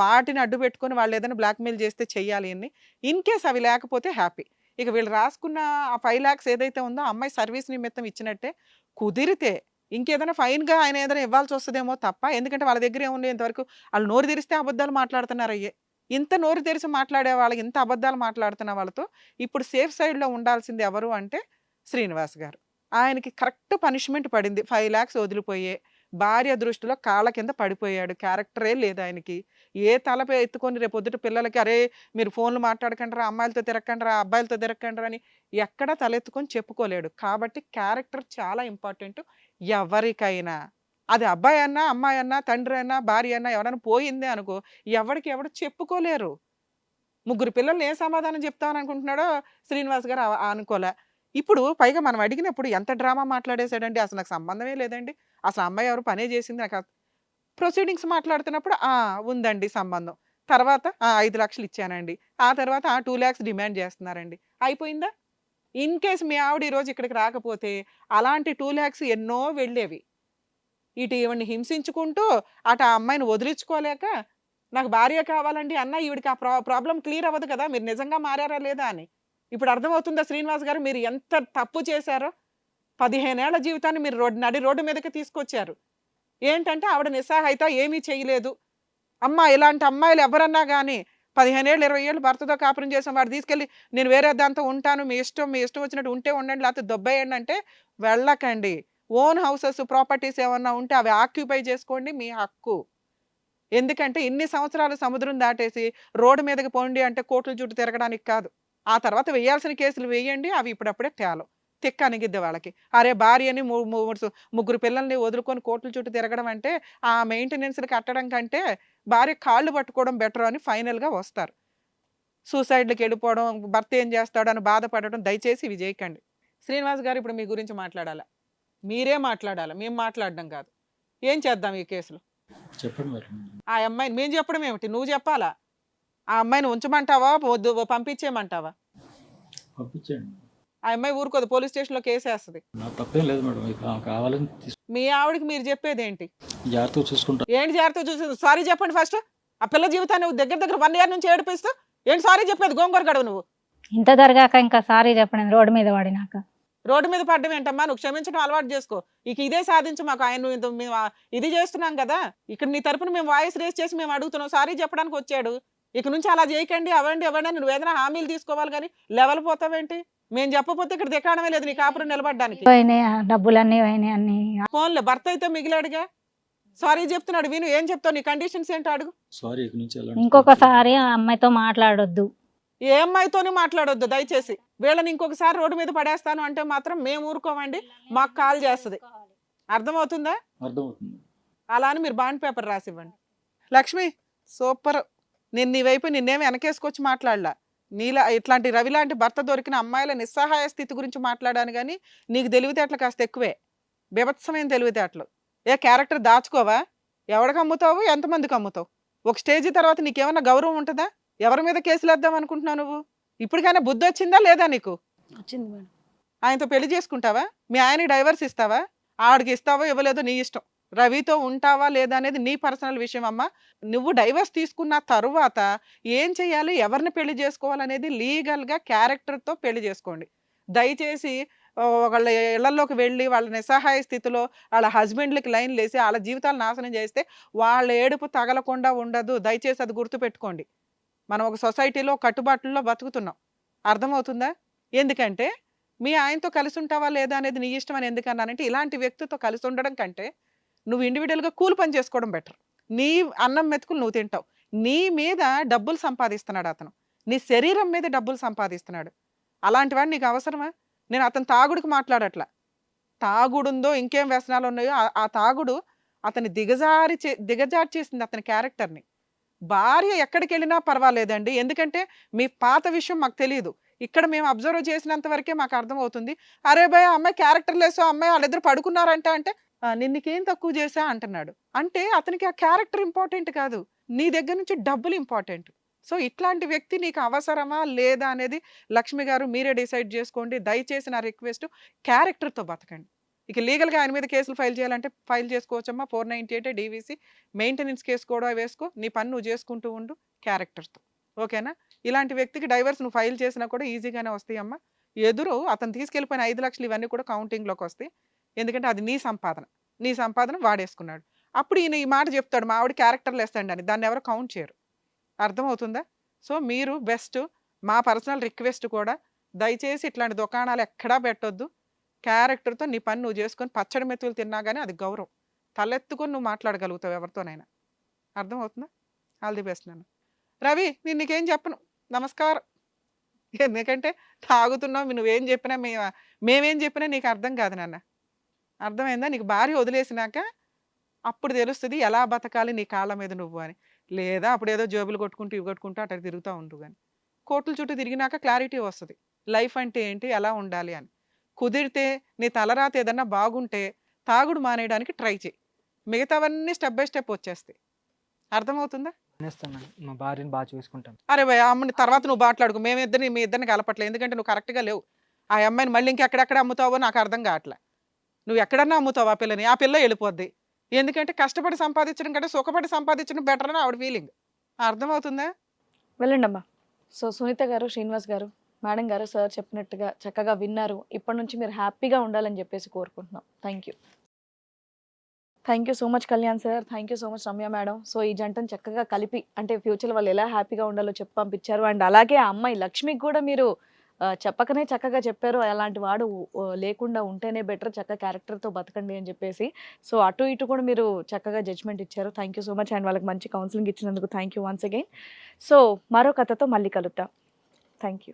వాటిని అడ్డు పెట్టుకొని వాళ్ళు ఏదైనా బ్లాక్మెయిల్ చేస్తే చెయ్యాలి అని. ఇన్ కేస్ అవి లేకపోతే హ్యాపీ. ఇక వీళ్ళు రాసుకున్న ఆ 5 lakhs ఏదైతే ఉందో అమ్మాయి సర్వీస్ నిమిత్తం ఇచ్చినట్టే. కుదిరితే ఇంకేదైనా ఫైన్గా ఆయన ఏదైనా ఇవ్వాల్సి వస్తుందేమో తప్ప, ఎందుకంటే వాళ్ళ దగ్గర ఏముంది ఇంతవరకు వాళ్ళు నోరు తెరిస్తే అబద్ధాలు మాట్లాడుతున్నారు. అయ్యే ఇంత నోరు తెరిచి మాట్లాడే వాళ్ళకి, ఇంత అబద్ధాలు మాట్లాడుతున్న వాళ్ళతో ఇప్పుడు సేఫ్ సైడ్లో ఉండాల్సింది ఎవరు అంటే శ్రీనివాస్ గారు. ఆయనకి కరెక్ట్ పనిష్మెంట్ పడింది. 5 lakhs వదిలిపోయే. భార్య దృష్టిలో కాళ్ళ కింద పడిపోయాడు. క్యారెక్టరే లేదు ఆయనకి. ఏ తలపై ఎత్తుకొని రేపు పొద్దుట పిల్లలకి అరే మీరు ఫోన్లు మాట్లాడకండి రా, అమ్మాయిలతో తిరగకండి రా, అబ్బాయిలతో తిరగకండి రా అని ఎక్కడ తలెత్తుకొని చెప్పుకోలేడు. కాబట్టి క్యారెక్టర్ చాలా ఇంపార్టెంట్ ఎవరికైనా. అది అబ్బాయి అన్నా, అమ్మాయి అన్నా, తండ్రి అన్నా, భార్య అన్నా ఎవరైనా పోయిందే అనుకో ఎవరికి ఎవరు చెప్పుకోలేరు. 3 పిల్లల్ని ఏ సమాధానం చెప్తామని అనుకుంటున్నాడో శ్రీనివాస్ గారు అనుకోలే. ఇప్పుడు పైగా మనం అడిగినప్పుడు ఎంత డ్రామా మాట్లాడేశాడండి, అసలు నాకు సంబంధమే లేదండి, అసలు అమ్మాయి ఎవరు పనే చేసింది నాకు. ప్రొసీడింగ్స్ మాట్లాడుతున్నప్పుడు ఉందండి సంబంధం. తర్వాత 5 లక్షలు ఇచ్చానండి. ఆ తర్వాత 2 lakhs డిమాండ్ చేస్తున్నారండి. అయిపోయిందా? ఇన్ కేస్ మీ ఆవిడ ఈరోజు ఇక్కడికి రాకపోతే అలాంటి 2 lakhs ఎన్నో వెళ్ళేవి. ఇటు ఈవిడ్ని హింసించుకుంటూ అటు ఆ అమ్మాయిని వదిలించుకోలేక నాకు భార్య కావాలండి అన్న ఈవిడికి ఆ ప్రాబ్లం క్లియర్ అవ్వదు కదా, మీరు నిజంగా మారారా లేదా అని. ఇప్పుడు అర్థమవుతుందా శ్రీనివాస్ గారు మీరు ఎంత తప్పు చేశారో? 15 ఏళ్ల జీవితాన్ని మీరు నడి రోడ్డు మీదకి తీసుకొచ్చారు. ఏంటంటే ఆవిడ నిస్సహాయత, ఏమీ చేయలేదు. ఇలాంటి అమ్మాయిలు ఎవరన్నా కానీ 15 ఏళ్ళు 20 ఏళ్ళు భర్తతో కాపురం చేసాం, వాడు తీసుకెళ్ళి నేను వేరే దాంతో ఉంటాను, మీ ఇష్టం వచ్చినట్టు ఉంటే ఉండండి లేకపోతే దొబ్బేయండి అంటే వెళ్ళకండి. ఓన్ హౌసెస్ ప్రాపర్టీస్ ఏమన్నా ఉంటే అవి ఆక్యుపై చేసుకోండి, మీ హక్కు. ఎందుకంటే ఇన్ని సంవత్సరాలు సముద్రం దాటేసి రోడ్డు మీదకి పోండి అంటే కోర్టుల చుట్టూ తిరగడానికి కాదు. ఆ తర్వాత వేయాల్సిన కేసులు వేయండి, అవి ఇప్పుడప్పుడే తేలం. తిక్క అనిగిద్ది వాళ్ళకి. అరే భార్యని ముగ్గురు పిల్లల్ని వదులుకొని కోర్టుల చుట్టూ తిరగడం అంటే ఆ మెయింటెనెన్స్‌లు కట్టడం కంటే భార్య కాళ్ళు పట్టుకోవడం బెటర్ అని ఫైనల్‌గా వస్తారు. సూసైడ్‌లకి వెళ్ళిపోవడం, భర్త ఏం చేస్తాడో అని బాధపడడం దయచేసి ఇవి చేయకండి. శ్రీనివాస్ గారు ఇప్పుడు మీ గురించి మాట్లాడాలా? మీరే మాట్లాడాలా, మేము మాట్లాడడం కాదు. ఏం చేద్దాం ఈ కేసులో? చెప్పండి మేడం. ఆ అమ్మాయిని మేము చెప్పడం ఏమిటి? నువ్వు చెప్పాలా? ఆ అమ్మాయిని ఉంచమంటావా? వద్దు పంపించేయమంటావా? పంపించండి. ఆ అమ్మాయి ఊరుకోదు, పోలీస్ స్టేషన్‌లో కేసేస్తది. నాకు తప్పేం లేదు మేడం. మీకు కావాలని మీ ఆవిడకి మీరు చెప్పేదేంటి? జాగ్రత్తగా చూసుకుంటా. ఏంటి జాగ్రత్తగా చూసి సారీ చెప్పండి ఫస్ట్. ఆ పిల్ల జీవితాన్ని దగ్గర దగ్గర 1 ఇయర్ నుంచి ఏడిపిస్తూ ఏంటి సారీ చెప్పేది? గోంగూర గడవు నువ్వు. ఇంత జరగాక ఇంకా సారీ చెప్పండి రోడ్డు మీద పడినాక. రోడ్డు మీద పడ్డం ఏంటమ్మా? నువ్వు క్షమించడం అలవాటు చేసుకో. ఇక ఇదే సాధించు మాకు. ఆయన మేము ఇది చేస్తున్నాం కదా, ఇక్కడ నీ తరపున మేము వాయిస్ రేస్ చేసి మేము అడుగుతున్నాం, సారీ చెప్పడానికి వచ్చాడు. ఇక నుంచి అలా చేయకండి, అవ్వండి అని నువ్వు ఏదైనా హామీలు తీసుకోవాలి కానీ లెవెల్ పోతావేంటి? మేము చెప్పకపోతే ఇక్కడ దిక్కాడమే లేదు నీ కాపురం నిలబడడానికి. పోయినాయి డబ్బులన్నీ పోయినాయి అన్ని. ఫోన్లో భర్త అయితే మిగిలాడుగా, సారీ చెప్తున్నాడు. విను, ఏం చెప్తావు? నీ కండిషన్స్ ఏంటో అడుగు. సారీ, ఇక నుంచి ఇంకొకసారి ఆ అమ్మాయితో మాట్లాడొద్దు. ఏ అమ్మాయితోనే మాట్లాడొద్దు దయచేసి. వీళ్ళని ఇంకొకసారి రోడ్డు మీద పడేస్తాను అంటే మాత్రం మేము ఊరుకోమండి, మాకు కాల్ చేస్తుంది. అర్థమవుతుందా? అర్థమవుతుంది. అలా అని మీరు బాండ్ పేపర్ రాసివ్వండి. లక్ష్మి సూపర్. నేను నీ వైపు నిన్నేమి వెనకేసుకొచ్చి మాట్లాడలా. నీలా ఇట్లాంటి రవి లాంటి భర్త దొరికిన అమ్మాయిల నిస్సహాయ స్థితి గురించి మాట్లాడాను కానీ నీకు తెలివితేటలు కాస్త ఎక్కువే, బీభత్సమైన తెలివితేటలు. ఏ క్యారెక్టర్ దాచుకోవా? ఎవడికి అమ్ముతావు, ఎంతమందికి అమ్ముతావు? ఒక స్టేజ్ తర్వాత నీకేమన్నా గౌరవం ఉంటుందా? ఎవరి మీద కేసులు వేద్దాం అనుకుంటున్నావు నువ్వు? ఇప్పటికైనా బుద్ధి వచ్చిందా లేదా నీకు? వచ్చింది మేడం. ఆయనతో పెళ్లి చేసుకుంటావా? మీ ఆయనకి డైవర్స్ ఇస్తావా? ఆవిడకి ఇస్తావో ఇవ్వలేదో నీ ఇష్టం. రవితో ఉంటావా లేదా అనేది నీ పర్సనల్ విషయం అమ్మా. నువ్వు డైవర్స్ తీసుకున్న తరువాత ఏం చేయాలి, ఎవరిని పెళ్లి చేసుకోవాలనేది లీగల్గా క్యారెక్టర్తో పెళ్లి చేసుకోండి. దయచేసి వాళ్ళ ఇళ్లలోకి వెళ్ళి వాళ్ళ నిస్సహాయ స్థితిలో వాళ్ళ హస్బెండ్లకి లైన్లు వేసి వాళ్ళ జీవితాలు నాశనం చేస్తే వాళ్ళ ఏడుపు తగలకుండా ఉండదు. దయచేసి అది గుర్తుపెట్టుకోండి. మనం ఒక సొసైటీలో కట్టుబాట్లలో బతుకుతున్నాం. అర్థమవుతుందా? ఎందుకంటే మీ ఆయనతో కలిసి ఉంటావా లేదా అనేది నీ ఇష్టం అని ఎందుకన్నానంటే, ఇలాంటి వ్యక్తితో కలిసి ఉండడం కంటే నువ్వు ఇండివిజువల్గా కూలి పని చేసుకోవడం బెటర్. నీ అన్నం మెతుకులు నువ్వు తింటావు. నీ మీద డబ్బులు సంపాదిస్తున్నాడు అతను, నీ శరీరం మీద డబ్బులు సంపాదిస్తున్నాడు. అలాంటి వాడు నీకు అవసరమా? నేను అతను తాగుడికి మాట్లాడట్లా. తాగుడుందో ఇంకేం వ్యసనాలు ఉన్నాయో ఆ తాగుడు అతని దిగజారి చేసింది అతని క్యారెక్టర్ని. భార్య ఎక్కడికి వెళ్ళినా పర్వాలేదండి, ఎందుకంటే మీ పాత విషయం మాకు తెలియదు. ఇక్కడ మేము అబ్జర్వ్ చేసినంత వరకే మాకు అర్థమవుతుంది. అరే భయ అమ్మాయి క్యారెక్టర్ లెస్, అమ్మాయి వాళ్ళిద్దరు పడుకున్నారంట అంటే నిన్నకేం తక్కువ చేసా అంటున్నాడు. అంటే అతనికి ఆ క్యారెక్టర్ ఇంపార్టెంట్ కాదు, నీ దగ్గర నుంచి డబ్బులు ఇంపార్టెంట్. సో ఇట్లాంటి వ్యక్తి నీకు అవసరమా లేదా అనేది లక్ష్మి గారు మీరే డిసైడ్ చేసుకోండి. దయచేసి నా రిక్వెస్ట్, క్యారెక్టర్తో బతకండి. ఇక లీగల్గా ఆయన మీద కేసులు ఫైల్ చేయాలంటే ఫైల్ చేసుకోవచ్చమ్మా. 498 డీవీసీ మెయింటెనెన్స్ కేసు కూడా వేసుకో. నీ పని నువ్వు చేసుకుంటూ ఉండు క్యారెక్టర్తో, ఓకేనా? ఇలాంటి వ్యక్తికి డైవర్స్ నువ్వు ఫైల్ చేసినా కూడా ఈజీగానే వస్తాయమ్మా. ఎదురు అతను తీసుకెళ్ళిపోయిన 5 లక్షలు ఇవన్నీ కూడా కౌంటింగ్లోకి వస్తాయి. ఎందుకంటే అది నీ సంపాదన వాడేసుకున్నాడు. అప్పుడు ఈయన ఈ మాట చెప్తాడు, మా ఆవిడ క్యారెక్టర్లు వేస్తాడు అని. దాన్ని ఎవరు కౌంట్ చేయరు. అర్థమవుతుందా? సో మీరు బెస్ట్. మా పర్సనల్ రిక్వెస్ట్ కూడా, దయచేసి ఇట్లాంటి దుకాణాలు ఎక్కడా పెట్టొద్దు. క్యారెక్టర్తో నీ పని నువ్వు చేసుకొని పచ్చడి మెతుకులు తిన్నా కానీ అది గౌరవం. తలెత్తుకొని నువ్వు మాట్లాడగలుగుతావు ఎవరితోనైనా. అర్థమవుతుందా? All the best. నన్ను రవి, నేను నీకేం చెప్పను, నమస్కారం. ఎందుకంటే తాగుతున్నావు, నువ్వేం చెప్పినా మేమేం చెప్పినా నీకు అర్థం కాదు నాన్న. అర్థమైందా? నీకు భార్య వదిలేసినాక అప్పుడు తెలుస్తుంది ఎలా బతకాలి నీ కాళ్ళ మీద నువ్వు అని. లేదా అప్పుడు ఏదో జేబులు కొట్టుకుంటూ ఇవి కొట్టుకుంటూ అట్లా తిరుగుతూ ఉండు. కానీ కోర్టుల చుట్టూ తిరిగినాక క్లారిటీ వస్తుంది, లైఫ్ అంటే ఏంటి, ఎలా ఉండాలి అని. కుదిరితే నీ తలరాత ఏదన్నా బాగుంటే తాగుడు మానేయడానికి ట్రై చేయి. మిగతావన్నీ స్టెప్ బై స్టెప్ వచ్చేస్తాయి. అర్థమవుతుందా? మా భార్యని బాగా చూసుకుంటాను. అరే భయ అమ్మని తర్వాత నువ్వు మాట్లాడుకో. మీ ఇద్దరిని కలపట్లేదు, ఎందుకంటే నువ్వు కరెక్ట్గా లేవు. ఆ అమ్మాయిని మళ్ళీ ఇంకెక్కడెక్కడ అమ్ముతావో నాకు అర్థం కావట్లే. నువ్వు ఎక్కడన్నా అమ్ముతావు ఆ పిల్లని, ఆ పిల్ల వెళ్ళిపోద్ది. ఎందుకంటే కష్టపడి సంపాదించడం కంటే సుఖపడి సంపాదించడం బెటర్ అని ఆవిడ ఫీలింగ్. అర్థమవుతుందా? వెళ్ళండి అమ్మా. సో సునీత గారు, శ్రీనివాస్ గారు, మేడం గారు సార్ చెప్పినట్టుగా చక్కగా విన్నారు. ఇప్పటి నుంచి మీరు హ్యాపీగా ఉండాలని చెప్పేసి కోరుకుంటున్నాం. Thank you so much Kalyan sir. Thank you so much Ramya madam. So ఈ జంటను చక్కగా కలిపి అంటే ఫ్యూచర్లో వాళ్ళు ఎలా హ్యాపీగా ఉండాలో చెప్పి పంపించారు. అండ్ అలాగే ఆ అమ్మాయి లక్ష్మికి కూడా మీరు చెప్పకనే చక్కగా చెప్పారు, అలాంటి వాడు లేకుండా ఉంటేనే బెటర్, చక్కగా క్యారెక్టర్తో బతకండి అని చెప్పేసి. సో అటు ఇటు కూడా మీరు చక్కగా జడ్జ్మెంట్ ఇచ్చారు. Thank you so much. And వాళ్ళకి మంచి కౌన్సిలింగ్ ఇచ్చినందుకు thank you once again. So మరో కథతో మళ్ళీ కలుద్దాం. Thank you.